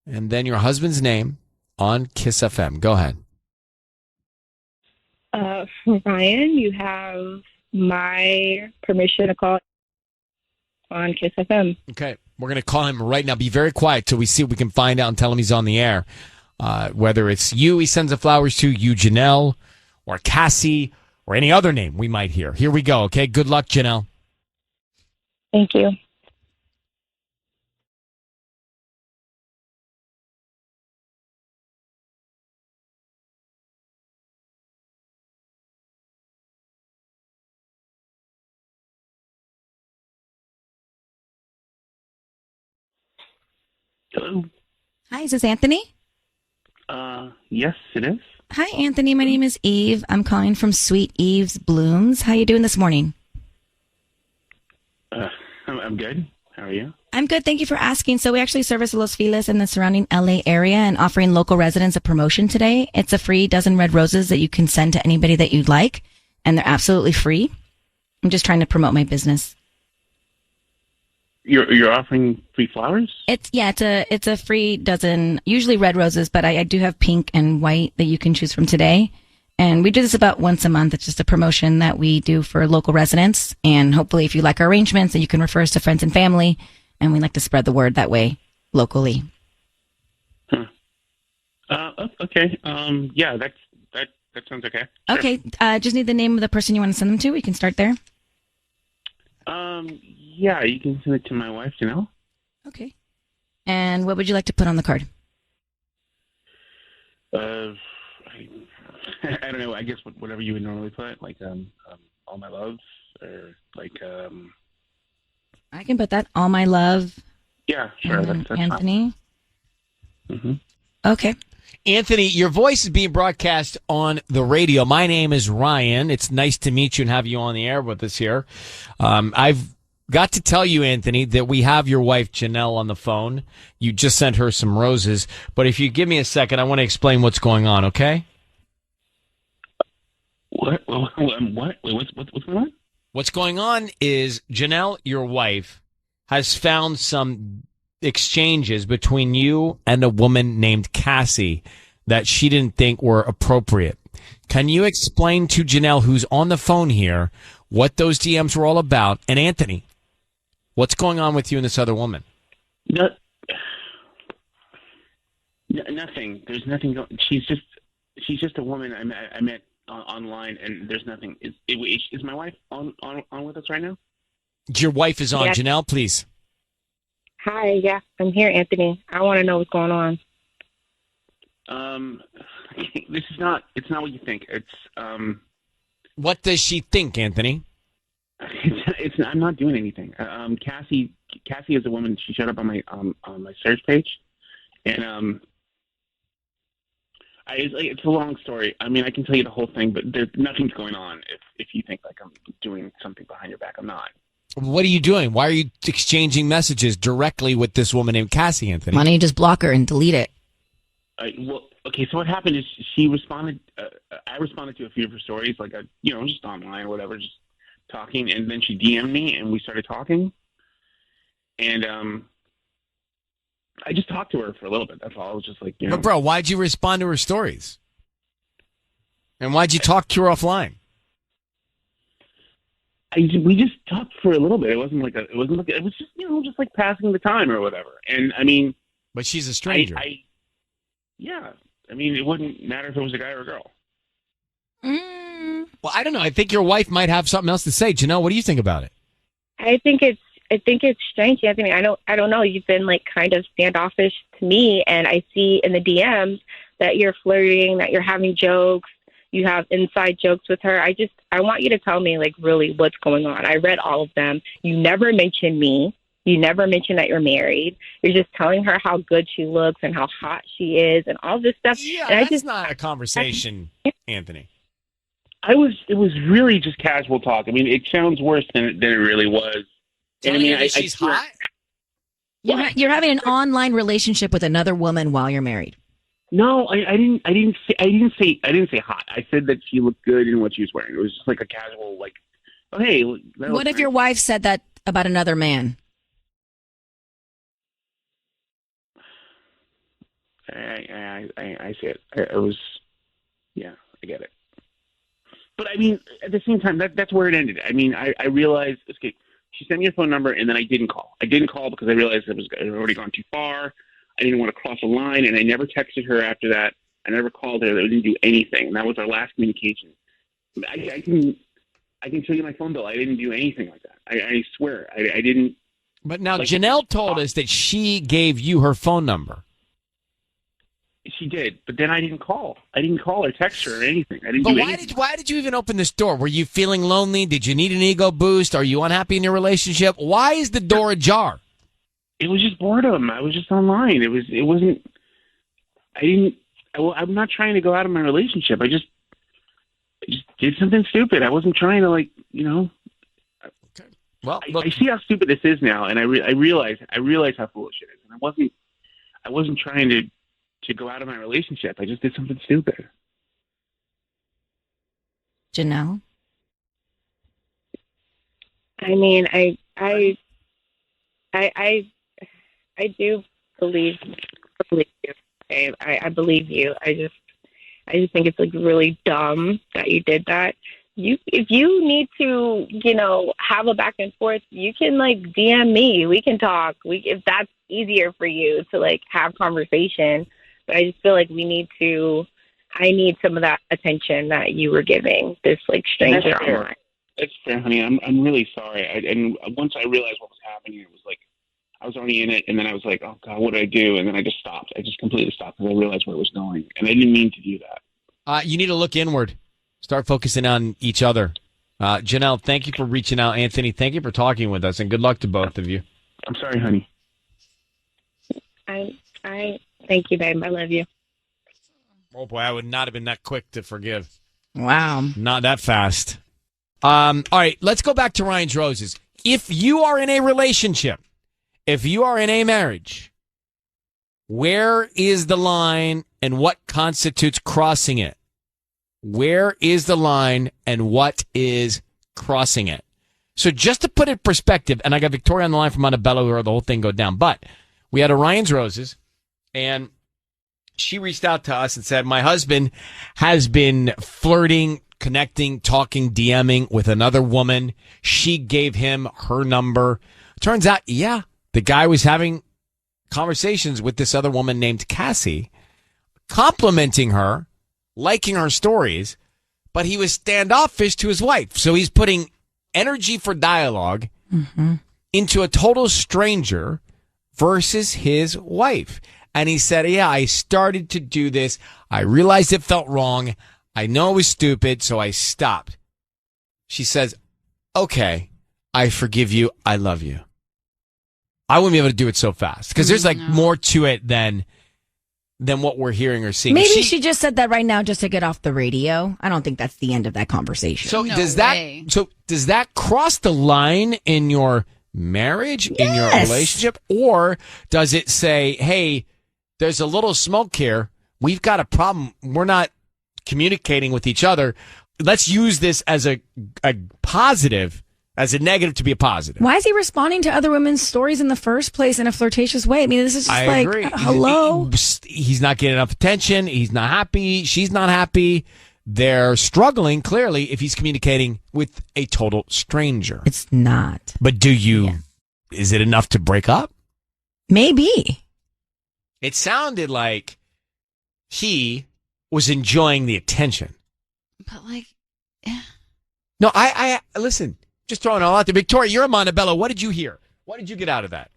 and then your husband's name on KIIS FM. Go ahead. Ryan, you have my permission to call on KIIS FM. Okay, we're going to call him right now. Be very quiet till we see what we can find out and tell him he's on the air. Whether it's you he sends the flowers to, you, Janelle, or Cassie, or any other name we might hear. Here we go, okay? Good luck, Janelle. Thank you. Hello. Hi, is this Anthony? Yes, it is. Hi, Anthony. My name is Eve. I'm calling from Sweet Eve's Blooms. How you doing this morning? I'm good. How are you? I'm good. Thank you for asking. So we actually service Los Feliz and the surrounding LA area and offering local residents a promotion today. It's a free dozen red roses that you can send to anybody that you'd like, and they're absolutely free. I'm just trying to promote my business. You're offering free flowers? It's a free dozen, usually red roses, but I do have pink and white that you can choose from today. And we do this about once a month. It's just a promotion that we do for local residents. And hopefully if you like our arrangements, that you can refer us to friends and family. And we like to spread the word that way locally. Huh. Okay. Yeah, that sounds okay. Sure. Okay. Just need the name of the person you want to send them to. We can start there. Yeah, you can send it to my wife, Janelle. Okay. And what would you like to put on the card? I don't know. I guess whatever you would normally put, like all my love, or like. I can put that. All my love. Yeah, sure. That's Anthony. Mm-hmm. Okay. Anthony, your voice is being broadcast on the radio. My name is Ryan. It's nice to meet you and have you on the air with us here. I've got to tell you, Anthony, that we have your wife, Janelle, on the phone. You just sent her some roses. But if you give me a second, I want to explain what's going on, okay? What? What's going on? What's going on is Janelle, your wife, has found some exchanges between you and a woman named Cassie that she didn't think were appropriate. Can you explain to Janelle, who's on the phone here, what those DMs were all about? And Anthony, what's going on with you and this other woman? Nothing. There's nothing going. She's just a woman I met online, and there's nothing. Is my wife on with us right now? Your wife is on. Yes. Janelle, please. Hi, yeah, I'm here, Anthony. I want to know what's going on. It's not what you think. It's What does she think, Anthony? I'm not doing anything. Cassie is a woman. She showed up on my search page, and it's a long story. I mean, I can tell you the whole thing, but nothing's going on. If you think like I'm doing something behind your back, I'm not. What are you doing? Why are you exchanging messages directly with this woman named Cassie, Anthony? Why don't you just block her and delete it? Well, okay. So what happened is she responded. I responded to a few of her stories, like just online or whatever, just talking, and then she DM'd me, and we started talking, and I just talked to her for a little bit. That's all. I was just like, But bro, why'd you respond to her stories? And why'd you talk to her offline? We just talked for a little bit. It was just just like passing the time or whatever. And I mean, but she's a stranger. Yeah. I mean, it wouldn't matter if it was a guy or a girl. Well, I don't know. I think your wife might have something else to say. Janelle, what do you think about it? I think it's strange, Anthony. I don't know. You've been like kind of standoffish to me, and I see in the DMs that you're flirting, that you're having jokes, you have inside jokes with her. I want you to tell me like really what's going on. I read all of them. You never mentioned me. You never mentioned that you're married. You're just telling her how good she looks and how hot she is and all this stuff. Yeah, and that's not a conversation, Anthony. It was really just casual talk. I mean, it sounds worse than it really was. And I mean, she's hot. You're having an online relationship with another woman while you're married. No, I didn't say hot. I said that she looked good in what she was wearing. It was just like a casual, like, oh hey. What if your wife said that about another man? I see it. It was, yeah, I get it. But I mean, at the same time, that's where it ended. I mean, I realized, okay, she sent me a phone number, and then I didn't call. I didn't call because I realized it had already gone too far. I didn't want to cross a line, and I never texted her after that. I never called her. I didn't do anything. And that was our last communication. I can show you my phone bill. I didn't do anything like that. I swear. I didn't. But now Janelle told us that she gave you her phone number. She did, but then I didn't call. I didn't call or text her or anything. I didn't But do why anything. why did you even open this door? Were you feeling lonely? Did you need an ego boost? Are you unhappy in your relationship? Why is the door ajar? It was just boredom. I was just online. I'm not trying to go out of my relationship. I just did something stupid. I wasn't trying to Okay. Well, I see how stupid this is now, and I realize how foolish it is. And I wasn't trying to go out of my relationship. I just did something stupid. Janelle? I mean, I do believe you. I believe you. I just think it's really dumb that you did that. If you need to, have a back and forth, you can DM me. We can talk. If that's easier for you to have conversation. But I just feel like I need some of that attention that you were giving this stranger online. That's fair, honey. I'm really sorry. And once I realized what was happening, it was I was already in it, and then I was like, oh God, what did I do? And then I just stopped. I just completely stopped because I realized where it was going, and I didn't mean to do that. You need to look inward. Start focusing on each other. Janelle, thank you for reaching out. Anthony, thank you for talking with us, and good luck to both of you. I'm sorry, honey. I thank you, babe. I love you. Oh boy, I would not have been that quick to forgive. Wow. Not that fast. All right, let's go back to Ryan's Roses. If you are in a relationship, if you are in a marriage, where is the line and what constitutes crossing it? Where is the line and what is crossing it? So just to put it in perspective, and I got Victoria on the line from Montebello where the whole thing go down, but we had a Ryan's Roses, and she reached out to us and said, my husband has been flirting, connecting, talking, DMing with another woman. She gave him her number. Turns out, yeah, the guy was having conversations with this other woman named Cassie, complimenting her, liking her stories, but he was standoffish to his wife. So he's putting energy for dialogue into a total stranger versus his wife. And he said, yeah, I started to do this. I realized it felt wrong. I know it was stupid, so I stopped. She says, okay, I forgive you. I love you. I wouldn't be able to do it so fast because there's more to it than what we're hearing or seeing. Maybe she just said that right now just to get off the radio. I don't think that's the end of that conversation. So does that cross the line in your marriage, in your relationship, or does it say, hey, there's a little smoke here. We've got a problem. We're not communicating with each other. Let's use this as a positive, as a negative to be a positive. Why is he responding to other women's stories in the first place in a flirtatious way? I mean, this is just agree. Hello? He's not getting enough attention. He's not happy. She's not happy. They're struggling, clearly, if he's communicating with a total stranger. It's not. But is it enough to break up? Maybe. It sounded like he was enjoying the attention. But No, I listen, just throwing it all out there. Victoria, you're a Montebello. What did you hear? What did you get out of that?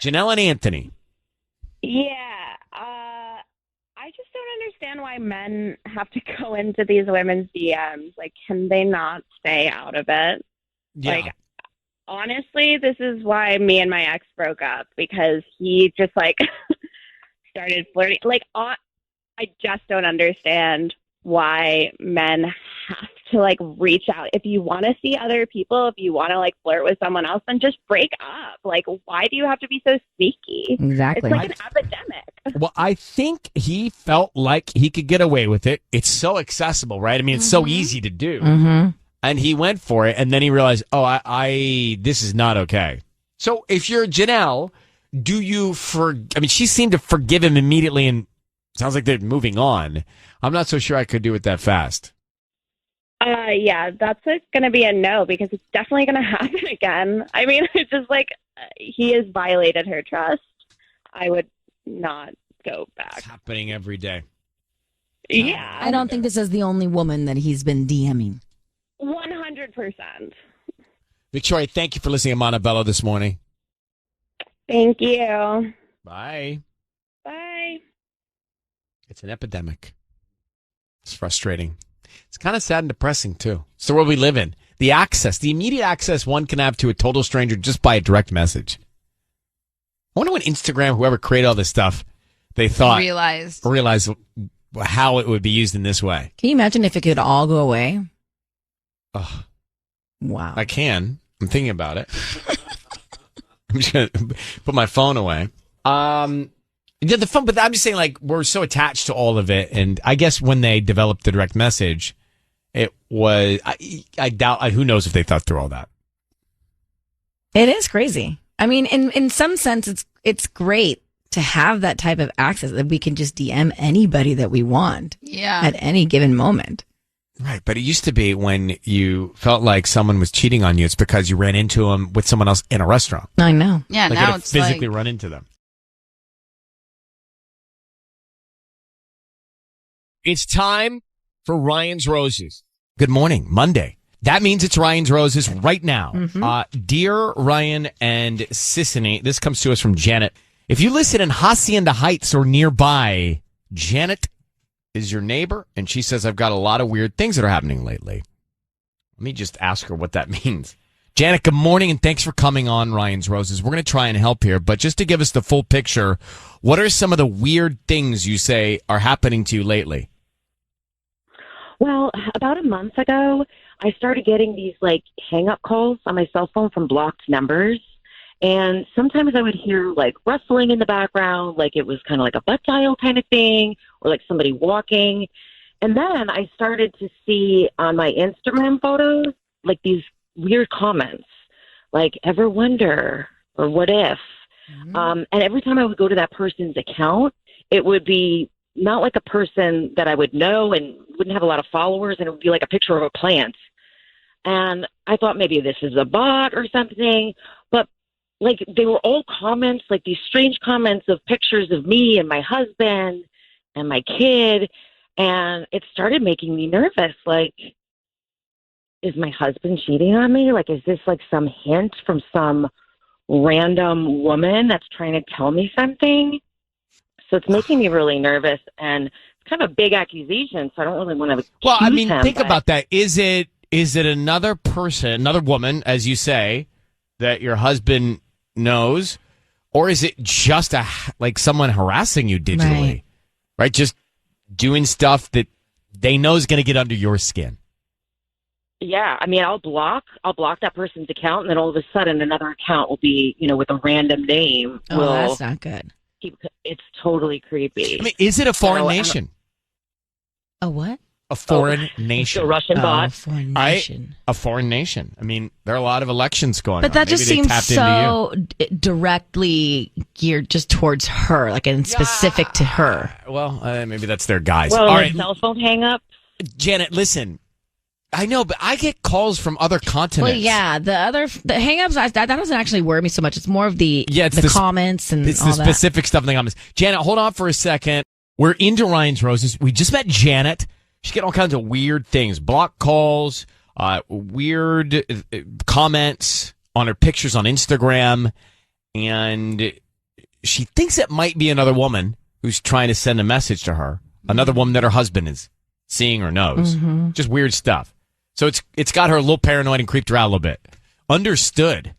Janelle and Anthony. Yeah. I just don't understand why men have to go into these women's DMs. Can they not stay out of it? Yeah. Honestly, this is why me and my ex broke up, because he just started flirting. I just don't understand why men have to reach out. If you want to see other people, if you want to flirt with someone else, then just break up. Why do you have to be so sneaky? Exactly. It's an epidemic. Well, I think he felt like he could get away with it. It's so accessible, right? I mean, it's so easy to do. And he went for it, and then he realized, this is not okay. So if you're Janelle, do you she seemed to forgive him immediately, and sounds like they're moving on. I'm not so sure I could do it that fast. Yeah, that's going to be a no, because it's definitely going to happen again. I mean, it's just he has violated her trust. I would not go back. It's happening every day. Yeah. I don't think this is the only woman that he's been DMing. 100%. Victoria, thank you for listening to Montebello this morning. Thank you. Bye. Bye. It's an epidemic. It's frustrating. It's kind of sad and depressing, too. It's the world we live in. The immediate access one can have to a total stranger just by a direct message. I wonder when Instagram, whoever created all this stuff, they thought realized how it would be used in this way. Can you imagine if it could all go away? Oh, wow. I can. I'm thinking about it. I'm just going to put my phone away. Yeah, the fun, but I'm just saying, like, we're so attached to all of it. And I guess when they developed the direct message, it was, I doubt, who knows if they thought through all that. It is crazy. I mean, in some sense, it's great to have that type of access that we can just DM anybody that we want at any given moment. Right. But it used to be when you felt like someone was cheating on you, it's because you ran into them with someone else in a restaurant. I know. Yeah, like now you it's physically like run into them. It's time for Ryan's Roses. Good morning, Monday. That means it's Ryan's Roses right now. Mm-hmm. Dear Ryan and Sissany, this comes to us from Janet. If you listen in Hacienda Heights or nearby, Janet is your neighbor, and she says, I've got a lot of weird things that are happening lately. Let me just ask her what that means. Janet, good morning, and thanks for coming on Ryan's Roses. We're going to try and help here, but just to give us the full picture, what are some of the weird things you say are happening to you lately? Well, about a month ago, I started getting these like hang-up calls on my cell phone from blocked numbers. And sometimes I would hear like rustling in the background, like it was kind of like a butt dial kind of thing, or like somebody walking. And then I started to see on my Instagram photos, like these weird comments, like ever wonder or what if. And every time I would go to that person's account, it would be not like a person that I would know and wouldn't have a lot of followers, and it would be like a picture of a plant. And I thought maybe this is a bot or something, but like they were all comments, like these strange comments of pictures of me and my husband and my kid. And it started making me nervous. Like, is my husband cheating on me? Like, is this like some hint from some random woman that's trying to tell me something? So it's making me really nervous, and it's kind of a big accusation, so I don't really want to Well, I accuse mean, him, think but- about that. Is it another person, another woman, as you say, that your husband knows, or is it just like someone harassing you digitally, right? Just doing stuff that they know is going to get under your skin. Yeah, I mean, I'll block that person's account, and then all of a sudden another account will be, with a random name. Oh, that's not good. It's totally creepy. I mean, is it a foreign So, nation? A what? A foreign nation. a Russian bot. Foreign Right? nation. A foreign nation. I mean, there are a lot of elections going on. But that just Maybe they seems tapped into you. so directly geared just towards her, like and specific to her. Well, maybe that's their guys. Well, All the right, cell phone hang up. Janet, listen. I know, but I get calls from other continents. Well, yeah, the hang-ups, that doesn't actually worry me so much. It's more of the It's the comments and it's all the that. specific stuff in the comments. Janet, hold on for a second. We're into Ryan's Roses. We just met Janet. She's getting all kinds of weird things, block calls, weird comments on her pictures on Instagram, and she thinks it might be another woman who's trying to send a message to her, another woman that her husband is seeing or knows. Mhm. Just weird stuff. So it's got her a little paranoid and creeped her out a little bit. Understood.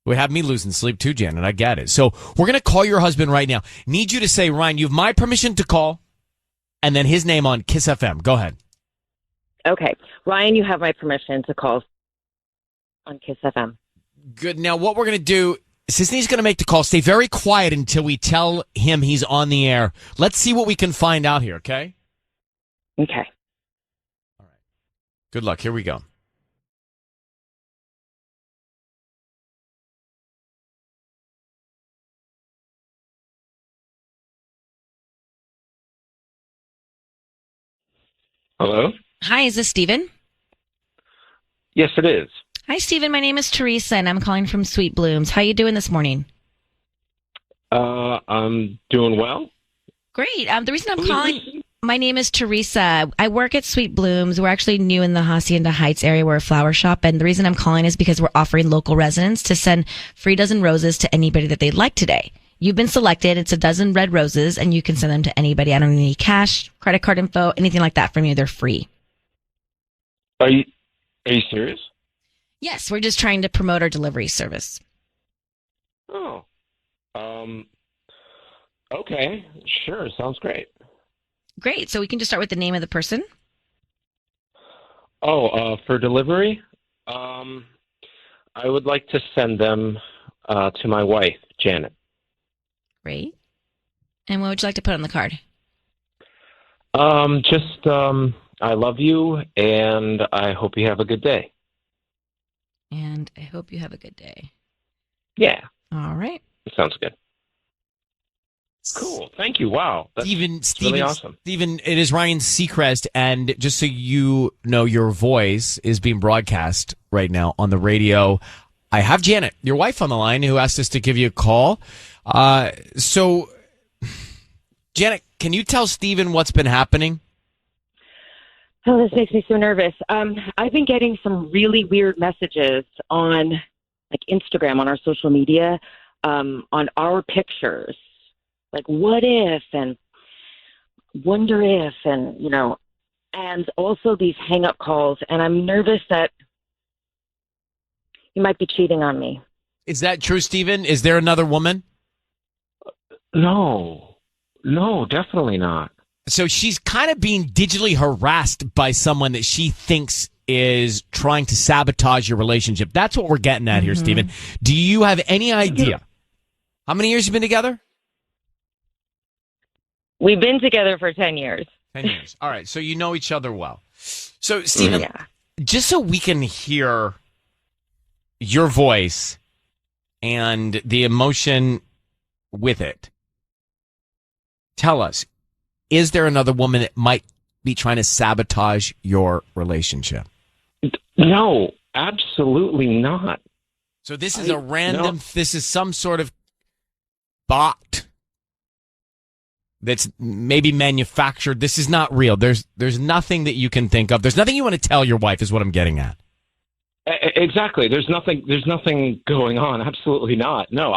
Would have me losing sleep too, Janet. I get it. So we're going to call your husband right now. Need you to say, Ryan, you have my permission to call, and then his name on KIIS FM. Go ahead. Okay. Ryan, you have my permission to call on KIIS FM. Good. Now, what we're going to do, Sisney's going to make the call. Stay very quiet until we tell him he's on the air. Let's see what we can find out here, okay? Okay. Good luck. Here we go. Hello? Hi, is this Steven? Yes, it is. Hi, Steven. My name is Teresa, and I'm calling from Sweet Blooms. How you doing this morning? I'm doing well. Great. The reason I'm calling, my name is Teresa. I work at Sweet Blooms. We're actually new in the Hacienda Heights area. We're a flower shop. And the reason I'm calling is because we're offering local residents to send free dozen roses to anybody that they'd like today. You've been selected. It's a dozen red roses, and you can send them to anybody. I don't need any cash, credit card info, anything like that from you. They're free. Are you serious? Yes, we're just trying to promote our delivery service. Oh. Okay. Sure. Sounds great. Great. So we can just start with the name of the person. For delivery, I would like to send them to my wife, Janet. Great. And what would you like to put on the card? I love you, and I hope you have a good day. And I hope you have a good day. Yeah. All right. Sounds good. Cool. Thank you. Wow. That's really awesome. Stephen, it is Ryan Seacrest, and just so you know, your voice is being broadcast right now on the radio. I have Janet, your wife, on the line, who asked us to give you a call. So, Janet, can you tell Stephen what's been happening? Oh, this makes me so nervous. I've been getting some really weird messages on like Instagram, on our social media, on our pictures. Like, what if, and wonder if, and, you know, and also these hang-up calls. And I'm nervous that he might be cheating on me. Is that true, Stephen? Is there another woman? No, definitely not. So she's kind of being digitally harassed by someone that she thinks is trying to sabotage your relationship. That's what we're getting at here, Stephen. Do you have any idea? How many years you been together? We've been together for 10 years. 10 years. All right. So you know each other well. So, Stephen, just so we can hear your voice and the emotion with it, tell us, is there another woman that might be trying to sabotage your relationship? No, absolutely not. So this is this is some sort of bot that's maybe manufactured. This is not real. There's nothing that you can think of. There's nothing you want to tell your wife is what I'm getting at. Exactly. There's nothing going on. Absolutely not. No,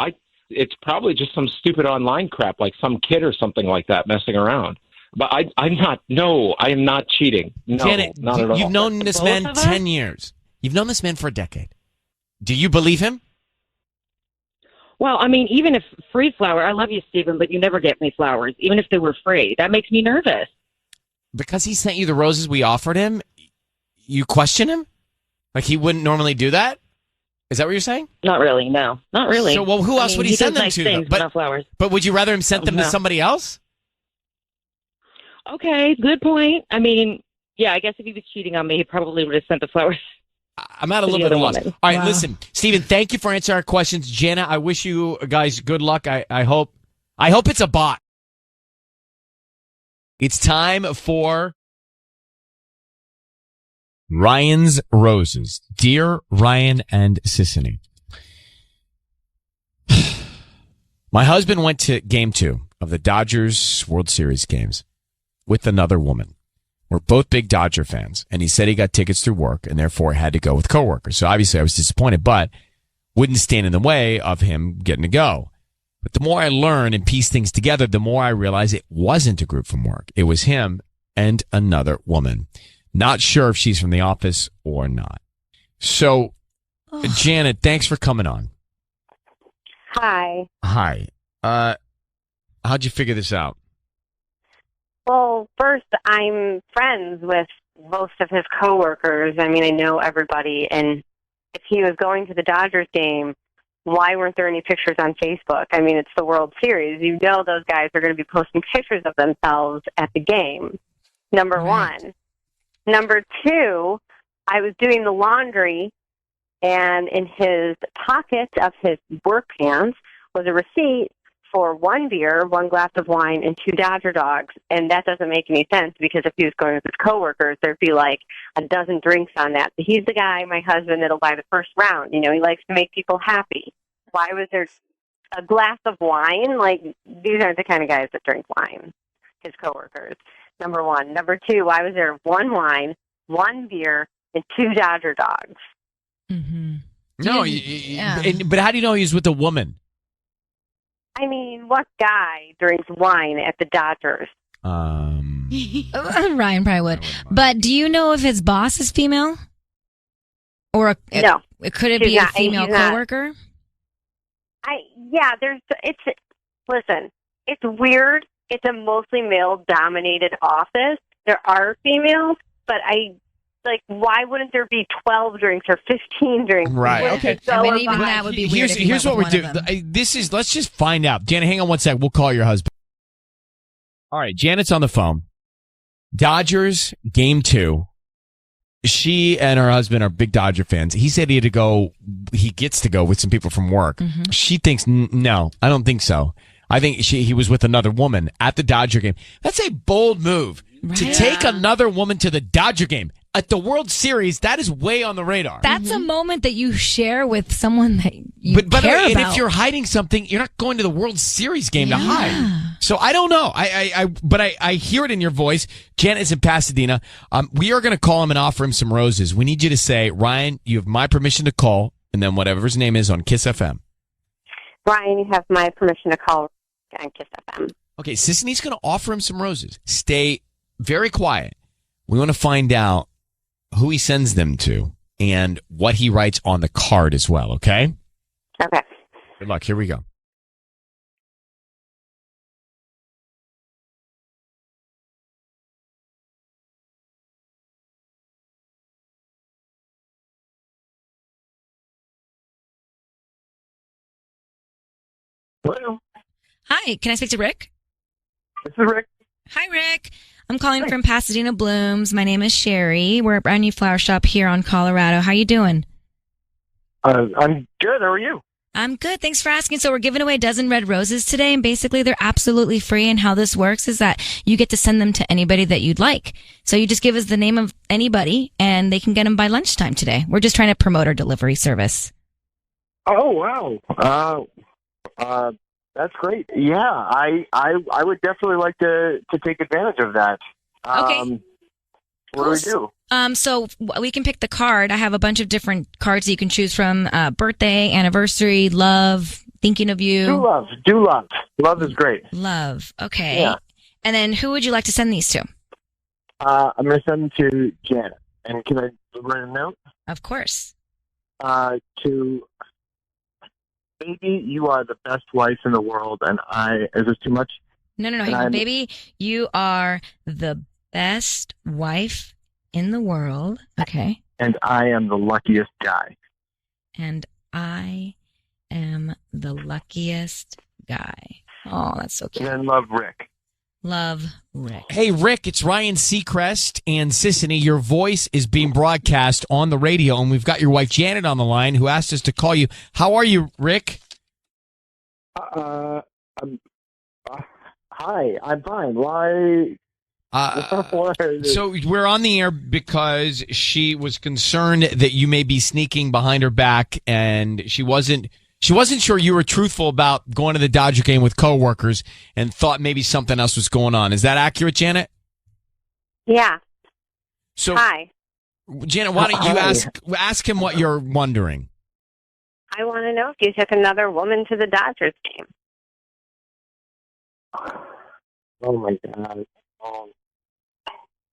it's probably just some stupid online crap, like some kid or something like that messing around. But I am not cheating. No, Janet, not at all. You've known this man 10 years. You've known this man for a decade. Do you believe him? Well, I mean, even if free flower, I love you, Stephen, but you never get me flowers, even if they were free. That makes me nervous. Because he sent you the roses we offered him, you question him? Like he wouldn't normally do that? Is that what you're saying? Not really, no. Not really. So, well, who else would he send them nice to? Things, but not flowers. But would you rather him send them to somebody else? Okay, good point. I mean, yeah, I guess if he was cheating on me, he probably would have sent the flowers. I'm at a little bit of loss. All right, listen, Stephen, thank you for answering our questions. Jana, I wish you guys good luck. I hope it's a bot. It's time for Ryan's Roses. Dear Ryan and Sissany, my husband went to Game 2 of the Dodgers World Series games with another woman. We're both big Dodger fans, and he said he got tickets through work and therefore had to go with coworkers. So obviously I was disappointed, but wouldn't stand in the way of him getting to go. But the more I learn and piece things together, the more I realize it wasn't a group from work. It was him and another woman. Not sure if she's from the office or not. So, Janet, thanks for coming on. Hi. Hi. How'd you figure this out? Well, first, I'm friends with most of his coworkers. I mean, I know everybody. And if he was going to the Dodgers game, why weren't there any pictures on Facebook? I mean, it's the World Series. You know those guys are going to be posting pictures of themselves at the game, number one. Number two, I was doing the laundry, and in his pocket of his work pants was a receipt for 1 beer, 1 glass of wine, and 2 Dodger dogs. And that doesn't make any sense because if he was going with his coworkers, there'd be like a dozen drinks on that. So he's the guy, my husband, that'll buy the first round. You know, he likes to make people happy. Why was there a glass of wine. Like, these aren't the kind of guys that drink wine, his coworkers. Number one. Number two, I was there 1 wine, 1 beer, and 2 Dodger dogs. No, but how do you know he's with a woman? I mean, what guy drinks wine at the Dodgers? Ryan probably would. But do you know if his boss is female? Or no. Could it She's be a not- female she's not. coworker? Listen, it's weird. It's a mostly male-dominated office. There are females, but why wouldn't there be 12 drinks or 15 drinks? Right. Okay. I mean, even that would be weird. Here's what we're doing. Let's just find out. Janet, hang on one sec. We'll call your husband. All right. Janet's on the phone. Dodgers, game 2. She and her husband are big Dodger fans. He said he gets to go with some people from work. She thinks, no, I don't think so. I think he was with another woman at the Dodger game. That's a bold move to take another woman to the Dodger game. At the World Series, that is way on the radar. That's a moment that you share with someone that you care But about. if you're hiding something, you're not going to the World Series game to hide. So I don't know. But I hear it in your voice. Janet is in Pasadena. We are going to call him and offer him some roses. We need you to say, Ryan, you have my permission to call, and then whatever his name is on KIIS-FM. Ryan, you have my permission to call on KIIS-FM. Okay, Sisney's going to offer him some roses. Stay very quiet. We want to find out who he sends them to and what he writes on the card as well, okay? Okay. Good luck. Here we go. Hello. Hi, can I speak to Rick? This is Rick. Hi, Rick. I'm calling from Pasadena Blooms. My name is Sherry. We're a brand new flower shop here on Colorado. How you doing? I'm good. How are you? I'm good. Thanks for asking. So we're giving away a dozen red roses today, and basically they're absolutely free. And how this works is that you get to send them to anybody that you'd like. So you just give us the name of anybody, and they can get them by lunchtime today. We're just trying to promote our delivery service. Oh wow. That's great. Yeah, I would definitely like to take advantage of that. Okay. What do we do? So we can pick the card. I have a bunch of different cards that you can choose from. Birthday, anniversary, love, thinking of you. Do love. Love is great. Love. Okay. Yeah. And then who would you like to send these to? I'm going to send them to Janet. And can I write a note? Of course. To baby, you are the best wife in the world, and is this too much? No. Hang on, baby. You are the best wife in the world. Okay. And I am the luckiest guy. And I am the luckiest guy. Oh, that's so cute. And then love, Rick. Love, Rick. Hey, Rick, it's Ryan Seacrest and Sissany. Your voice is being broadcast on the radio, and we've got your wife Janet on the line who asked us to call you. How are you, Rick? Hi, I'm fine. Why? So we're on the air because she was concerned that you may be sneaking behind her back, and she wasn't sure you were truthful about going to the Dodger game with coworkers and thought maybe something else was going on. Is that accurate, Janet? Yeah. So, hi. Janet, why don't you ask him what you're wondering? I want to know if you took another woman to the Dodgers game. Oh my God.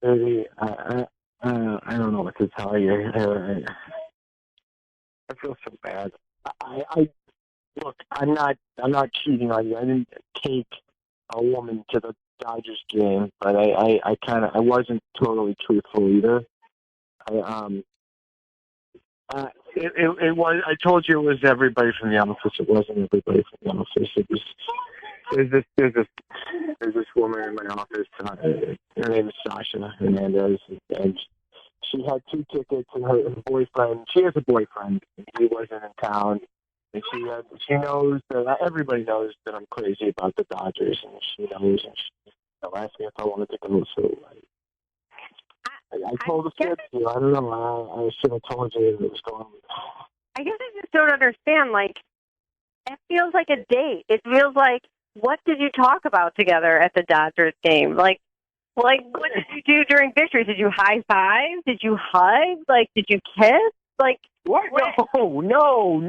Baby, I don't know what to tell you. I feel so bad. Look, I'm not cheating on you. I didn't take a woman to the Dodgers game, but I wasn't totally truthful either. It was. I told you it was everybody from the office. It wasn't everybody from the office. It was. There's this woman in my office. Her name is Sasha Hernandez, and she had 2 tickets, and her boyfriend. She has a boyfriend. He wasn't in town, and she knows that everybody knows that I'm crazy about the Dodgers, and she knows. And she asked me if I wanted to go. So I told the kids. I don't know. I should have told you that it was going. I guess I just don't understand. Like, It feels like a date. It feels like, what did you talk about together at the Dodgers game? Like what did you do during victory? Did you high five? Did you hug? Like, did you kiss? Like, what? No.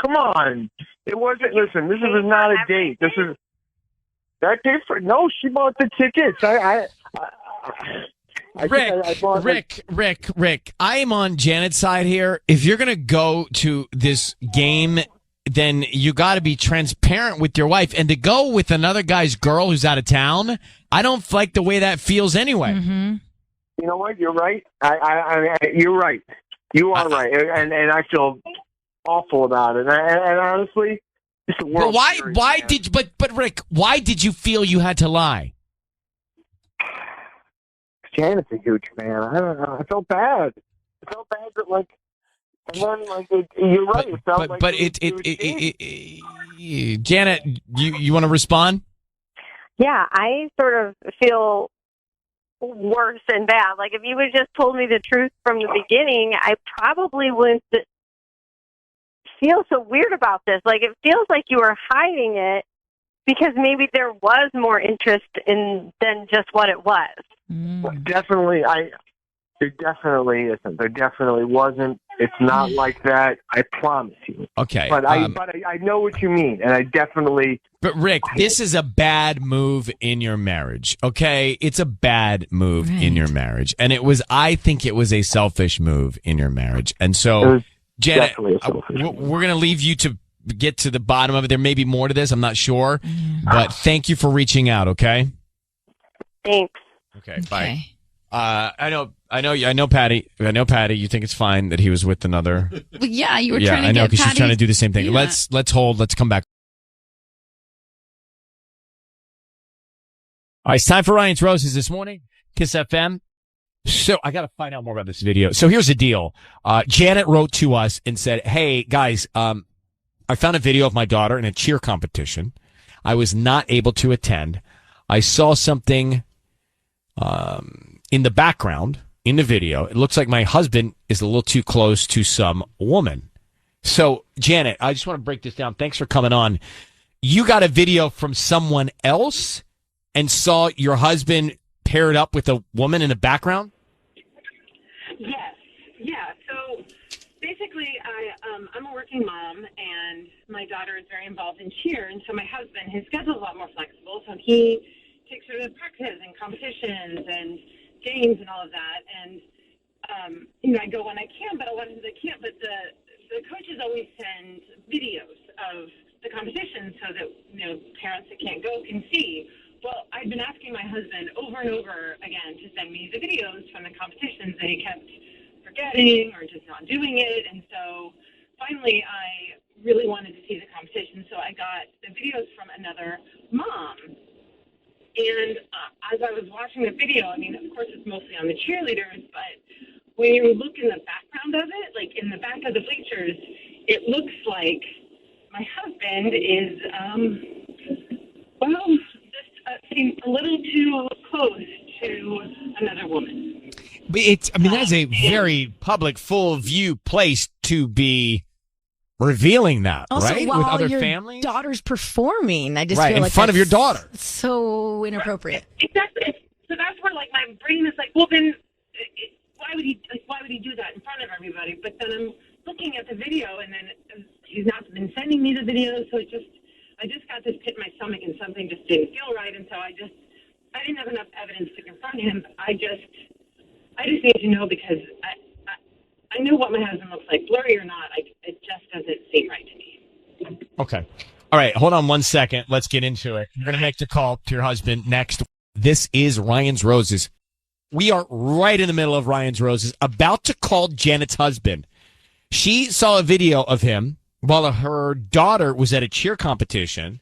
Come on. It wasn't. Listen, this is not a date. This is. I paid for. No, she bought the tickets. Rick, I am on Janet's side here. If you're going to go to this game, then you got to be transparent with your wife. And to go with another guy's girl who's out of town, I don't like the way that feels anyway. Mm-hmm. You know what? You're right. You're right. You are right. And I feel awful about it. And honestly, it's a World Series, man. But Rick, why did you feel you had to lie? Janet's a huge fan. I don't know. I felt bad. I felt bad that, like, and then, like, you're right. It felt like Janet, you want to respond? yeah, I sort of feel worse and bad. Like, if you would have just told me the truth from the beginning, I probably wouldn't feel so weird about this. Like, it feels like you were hiding it because maybe there was more interest in than just what it was. Definitely, there definitely isn't. There definitely wasn't. It's not like that. I promise you. Okay. But I know what you mean, and I definitely. But Rick, this is a bad move in your marriage. Okay, it's a bad move in your marriage, and I think it was a selfish move in your marriage, and so Janet, we're going to leave you to get to the bottom of it. There may be more to this. I'm not sure, but thank you for reaching out. Okay. Thanks. Okay. Bye. I know, Patty. You think it's fine that he was with another. Well, yeah, you were Yeah, trying to I know, get because she's trying to do the same thing. Yeah. Let's hold. Let's come back. All right, it's time for Ryan's Roses this morning. KIIS-FM. So I got to find out more about this video. So here's the deal. Janet wrote to us and said, "Hey guys, I found a video of my daughter in a cheer competition. I was not able to attend. I saw something in the background in the video. It looks like my husband is a little too close to some woman." So Janet, I just want to break this down. Thanks for coming on. You got a video from someone else and saw your husband paired up with a woman in the background? Yes. Yeah. So basically, I'm a working mom, and my daughter is very involved in cheer, and so my husband, his schedule's a lot more flexible, so he takes her to practice and competitions and games and all of that. And I go when I can, but a lot of times I can't. But the coaches always send videos of the competition so that parents that can't go can see. Well, I've been asking my husband over and over again to send me the videos from the competitions, and he kept forgetting or just not doing it. And so finally, I really wanted to see the competition, so I got the videos from another mom. And as I was watching the video, I mean, of course, it's mostly on the cheerleaders, but when you look in the background of it, like in the back of the bleachers, it looks like my husband is, just sitting a little too close to another woman. But that's a very public, full view place to be revealing that, Also, right? while With other your families? daughter's performing, I just Right, feel in like front of your that's daughter. So inappropriate. Exactly. So that's where, like, my brain is like, well, then why would he do that in front of everybody? But then I'm looking at the video, and then he's not been sending me the videos, so I just got this pit in my stomach, and something just didn't feel right, and so I didn't have enough evidence to confront him. I just need to know, because I know what my husband looks like, blurry or not. It just doesn't seem right to me. Okay. All right. Hold on 1 second. Let's get into it. You're going to make the call to your husband next. This is Ryan's Roses. We are right in the middle of Ryan's Roses, about to call Janet's husband. She saw a video of him while her daughter was at a cheer competition.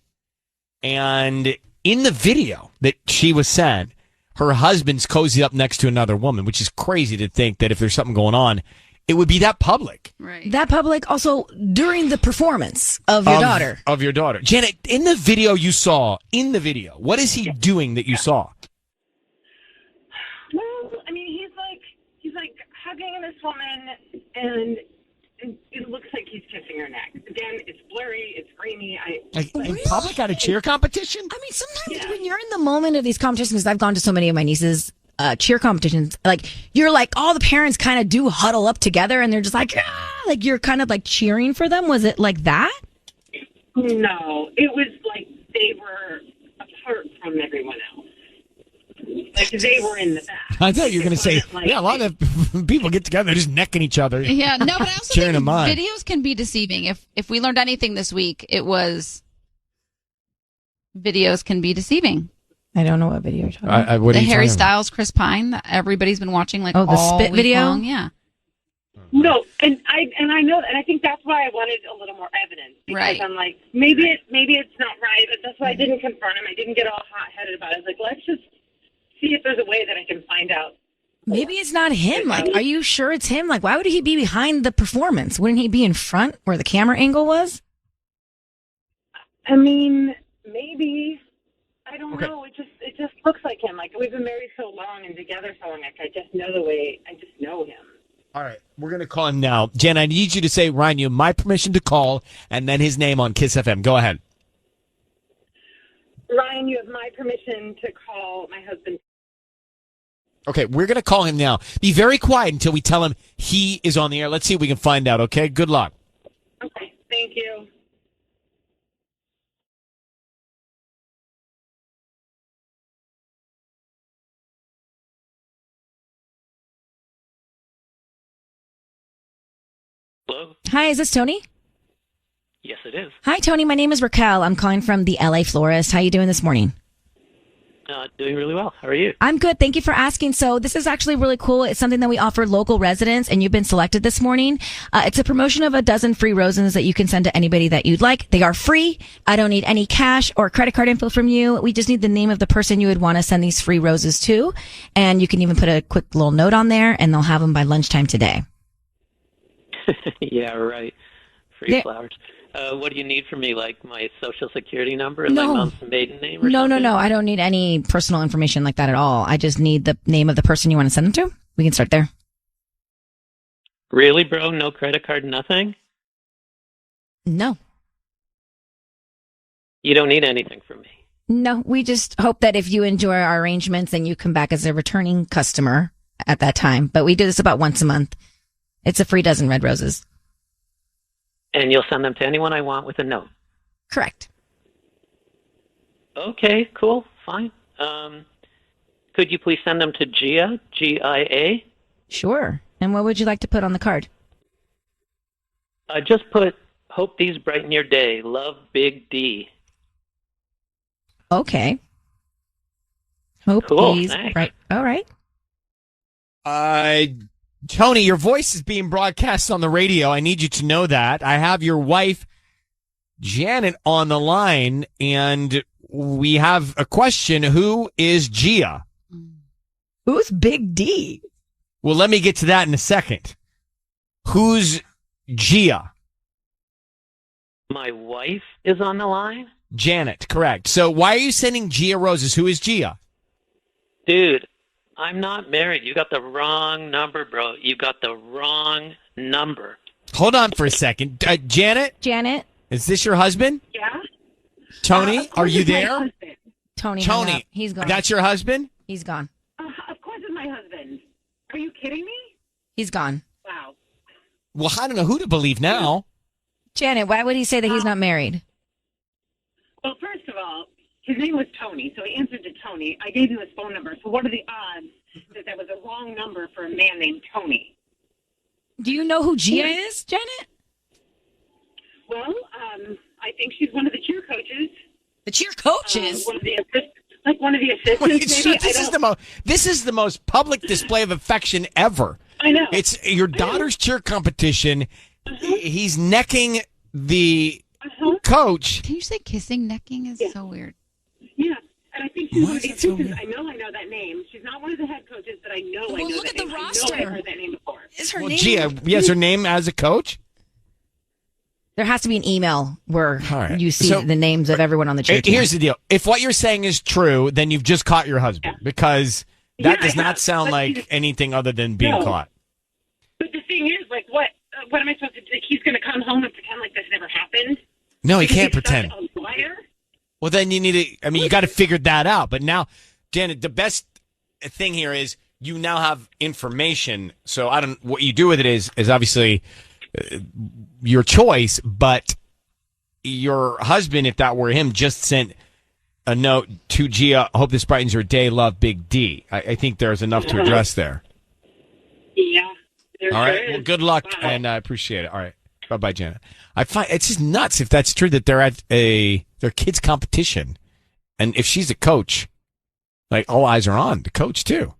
And in the video that she was sent, her husband's cozy up next to another woman, which is crazy to think that if there's something going on, it would be that public. Right. That public also during the performance of your daughter. Of your daughter. Janet, in the video you saw, what is he doing that you saw? Well, I mean, he's like hugging this woman, and it looks like he's kissing her neck. Again, it's blurry, it's grainy. Like, in public at a cheer competition? I mean, sometimes when you're in the moment of these competitions, because I've gone to so many of my nieces' cheer competitions, like you're like all the parents kind of do huddle up together, and they're just like, ah, like you're kind of like cheering for them. Was it like that? No, it was like they were apart from everyone else. Like they were in the back. I thought you were going to say, Like- yeah, a lot of people get together, they're just necking each other. Yeah, no, but I also cheering think them on. videos can be deceiving. If we learned anything this week, it was videos can be deceiving. I don't know what video you're talking about. What The are you Harry talking about? Styles, Chris Pine that everybody's been watching like Oh, the all spit week video? long. Yeah. No, and I know that, and I think that's why I wanted a little more evidence because Right. I'm like maybe it's not right, but that's why I didn't confront him. I didn't get all hot headed about it. I was like, let's just see if there's a way that I can find out. Maybe it's not him. Like, are you sure it's him? Like, why would he be behind the performance? Wouldn't he be in front where the camera angle was? I mean, maybe. I don't know. It just looks like him. Like we've been married so long and together so long. Like I just know the way. I just know him. All right, we're going to call him now. Jen, I need you to say, Ryan, you have my permission to call, and then his name on KIIS FM. Go ahead. Ryan, you have my permission to call my husband. Okay, we're going to call him now. Be very quiet until we tell him he is on the air. Let's see if we can find out, okay? Good luck. Okay, thank you. Hello? Hi, is this Tony? Yes, it is. Hi, Tony. My name is Raquel. I'm calling from the LA Florist. How you doing this morning? Doing really well. How are you? I'm good. Thank you for asking. So this is actually really cool. It's something that we offer local residents, and you've been selected this morning. It's a promotion of a dozen free roses that you can send to anybody that you'd like. They are free. I don't need any cash or credit card info from you. We just need the name of the person you would want to send these free roses to. And you can even put a quick little note on there, and they'll have them by lunchtime today. Yeah, right. Free Yeah. flowers. What do you need from me? Like my social security number and No. my mom's maiden name? Or No, something? no. I don't need any personal information like that at all. I just need the name of the person you want to send them to. We can start there. Really, bro? No credit card, nothing? No. You don't need anything from me. No, we just hope that if you enjoy our arrangements, then you come back as a returning customer at that time. But we do this about once a month. It's a free dozen red roses. And you'll send them to anyone I want with a note? Correct. Okay, cool, fine. Could you please send them to Gia, G-I-A? Sure. And what would you like to put on the card? Just put, hope these brighten your day. Love, Big D. Okay. Hope Cool, these thanks. right. All right. Tony, your voice is being broadcast on the radio. I need you to know that. I have your wife, Janet, on the line, and we have a question. Who is Gia? Who's Big D? Well, let me get to that in a second. Who's Gia? My wife is on the line? Janet, correct. So why are you sending Gia roses? Who is Gia? Dude, I'm not married. You got the wrong number, bro. You got the wrong number. Hold on for a second. Janet? Janet? Is this your husband? Yeah. Tony, are you there? Tony. hung Tony, up. He's gone. that's your husband? He's gone. Of course, it's my husband. Are you kidding me? He's gone. Wow. Well, I don't know who to believe now. Janet, why would he say that he's not married? Well, first of all, his name was Tony, so he answered to Tony. I gave him his phone number. So what are the odds that that was a wrong number for a man named Tony? Do you know who Gia is, Janet? Well, I think she's one of the cheer coaches. The cheer coaches? One of the assistants, Wait, maybe. so I this is the most public display of affection ever. I know. It's your daughter's cheer competition. He's necking the coach. Can you say kissing? Necking is so weird. Yeah, and I think she's Why one of is the that so assistants. I know that name. She's not one of the head coaches, but I know I know look that at the name. roster. I know I heard that name before. Is her Well, name? Gia, yes, her name as a coach? There has to be an email where All right. you see So- the names of everyone on the cheer team. Here's the deal. If what you're saying is true, then you've just caught your husband because that Yeah, does I not have. sound But like anything other than being No. caught. But the thing is, like, what? what am I supposed to do? He's going to come home and pretend like this never happened? No, he Because can't he's pretend. such a liar? Well, then you need to, you got to figure that out. But now, Janet, the best thing here is you now have information. So what you do with it is obviously your choice, but your husband, if that were him, just sent a note to Gia. Hope this brightens your day. Love, Big D. I think there's enough to address there. Yeah. All right. Well, good luck, and I appreciate it. All right. Bye-bye, Janet. I find it's just nuts if that's true that they're at their kids' competition. And if she's a coach, like all eyes are on the coach too.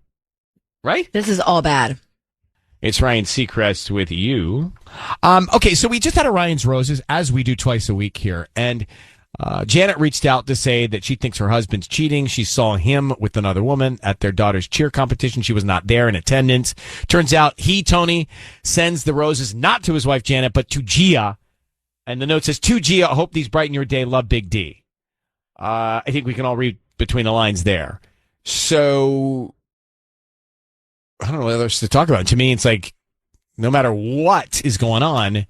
Right? This is all bad. It's Ryan Seacrest with you. Okay, so we just had a Ryan's Roses, as we do twice a week here. And Janet reached out to say that she thinks her husband's cheating. She saw him with another woman at their daughter's cheer competition. She was not there in attendance. Turns out Tony, sends the roses not to his wife, Janet, but to Gia. And the note says, to Gia, hope these brighten your day. Love, Big D. I think we can all read between the lines there. So I don't know what else to talk about. To me, it's like no matter what is going on,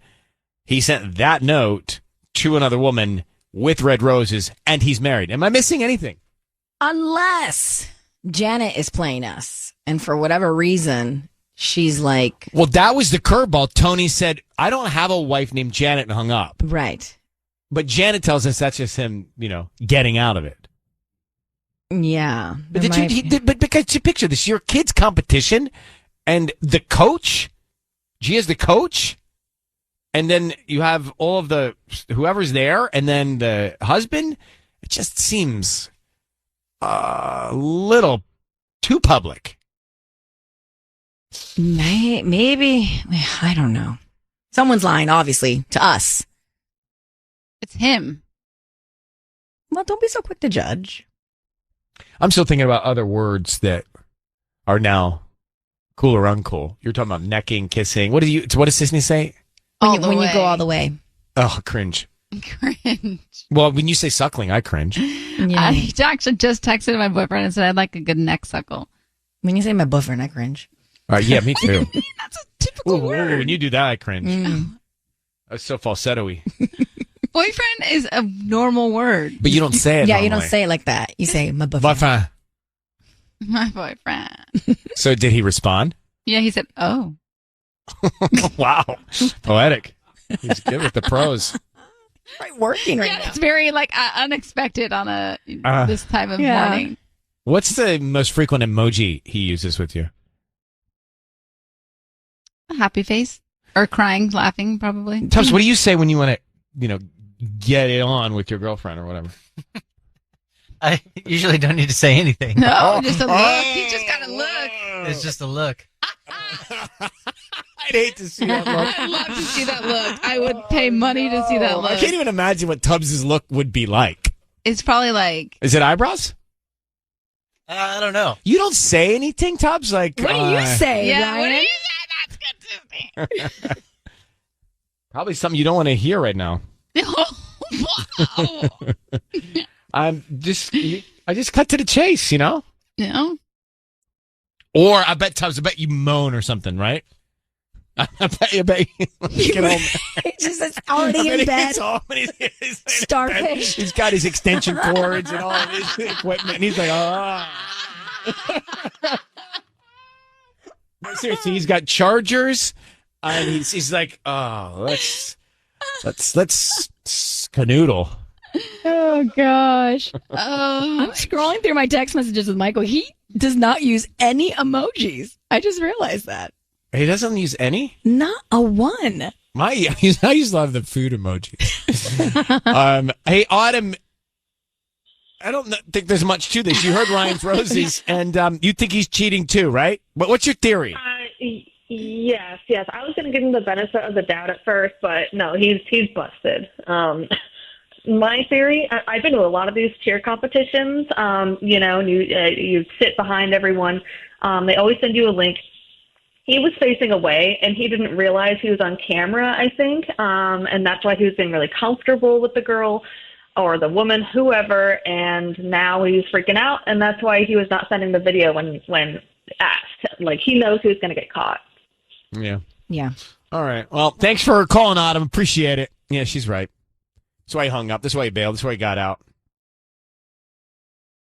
he sent that note to another woman with red roses, and he's married. Am I missing anything? Unless Janet is playing us, and for whatever reason, she's like... Well, that was the curveball. Tony said, I don't have a wife named Janet, and hung up. Right. But Janet tells us that's just him, getting out of it. Yeah. But because you picture this, your kid's competition, and the coach, Gia's the coach, and then you have all of the whoever's there, and then the husband. It just seems a little too public. Maybe I don't know. Someone's lying, obviously, to us. It's him. Well, don't be so quick to judge. I'm still thinking about other words that are now cool or uncool. You're talking about necking, kissing. What does Sisney say? When you go all the way. Oh, cringe. Cringe. Well, when you say suckling, I cringe. Yeah. I actually just texted my boyfriend and said I'd like a good neck suckle. When you say my boyfriend, I cringe. All right, yeah, me too. That's a typical word. When you do that, I cringe. That's so falsetto-y. Boyfriend is a normal word. But you don't say it Yeah, normally. you don't say it like that. You say my boyfriend. My boyfriend. So did he respond? Yeah, he said, oh. Wow. Poetic. He's good with the pros. Right, working right now. It's very unexpected on this time of morning. What's the most frequent emoji he uses with you? A happy face. Or crying, laughing, probably. Tubbs, what do you say when you want to, get it on with your girlfriend or whatever? I usually don't need to say anything. No, just a look. You just got to look. It's just a look. I'd hate to see that look. I'd love to see that look. I would pay money to see that look. I can't even imagine what Tubbs' look would be like. It's probably like... Is it eyebrows? I don't know. You don't say anything, Tubbs? Like, what do you say, yeah, Ryan? what do you say? That's good to me. Probably something you don't want to hear right now. Wow. I just cut to the chase, Yeah. Or I bet you moan or something, right? I bet you get home. It's already in bed. Starfish. He's got his extension cords and all of his equipment, and he's like, No, seriously, he's got chargers, and he's like, let's canoodle. Oh, gosh. I'm scrolling through my text messages with Michael. He does not use any emojis. I just realized that. He doesn't use any? Not a one. I use a lot of the food emojis. Hey, Autumn, I don't think there's much to this. You heard Ryan's Roses, and you think he's cheating too, right? But what's your theory? Yes. I was going to give him the benefit of the doubt at first, but no, he's busted. My theory, I've been to a lot of these cheer competitions, and you sit behind everyone. They always send you a link. He was facing away, and he didn't realize he was on camera, I think, and that's why he was being really comfortable with the girl or the woman, whoever, and now he's freaking out, and that's why he was not sending the video when asked. Like, he knows he was going to get caught. Yeah. Yeah. All right. Well, thanks for calling, Autumn. Appreciate it. Yeah, she's right. That's why he hung up. That's why he bailed. That's why he got out.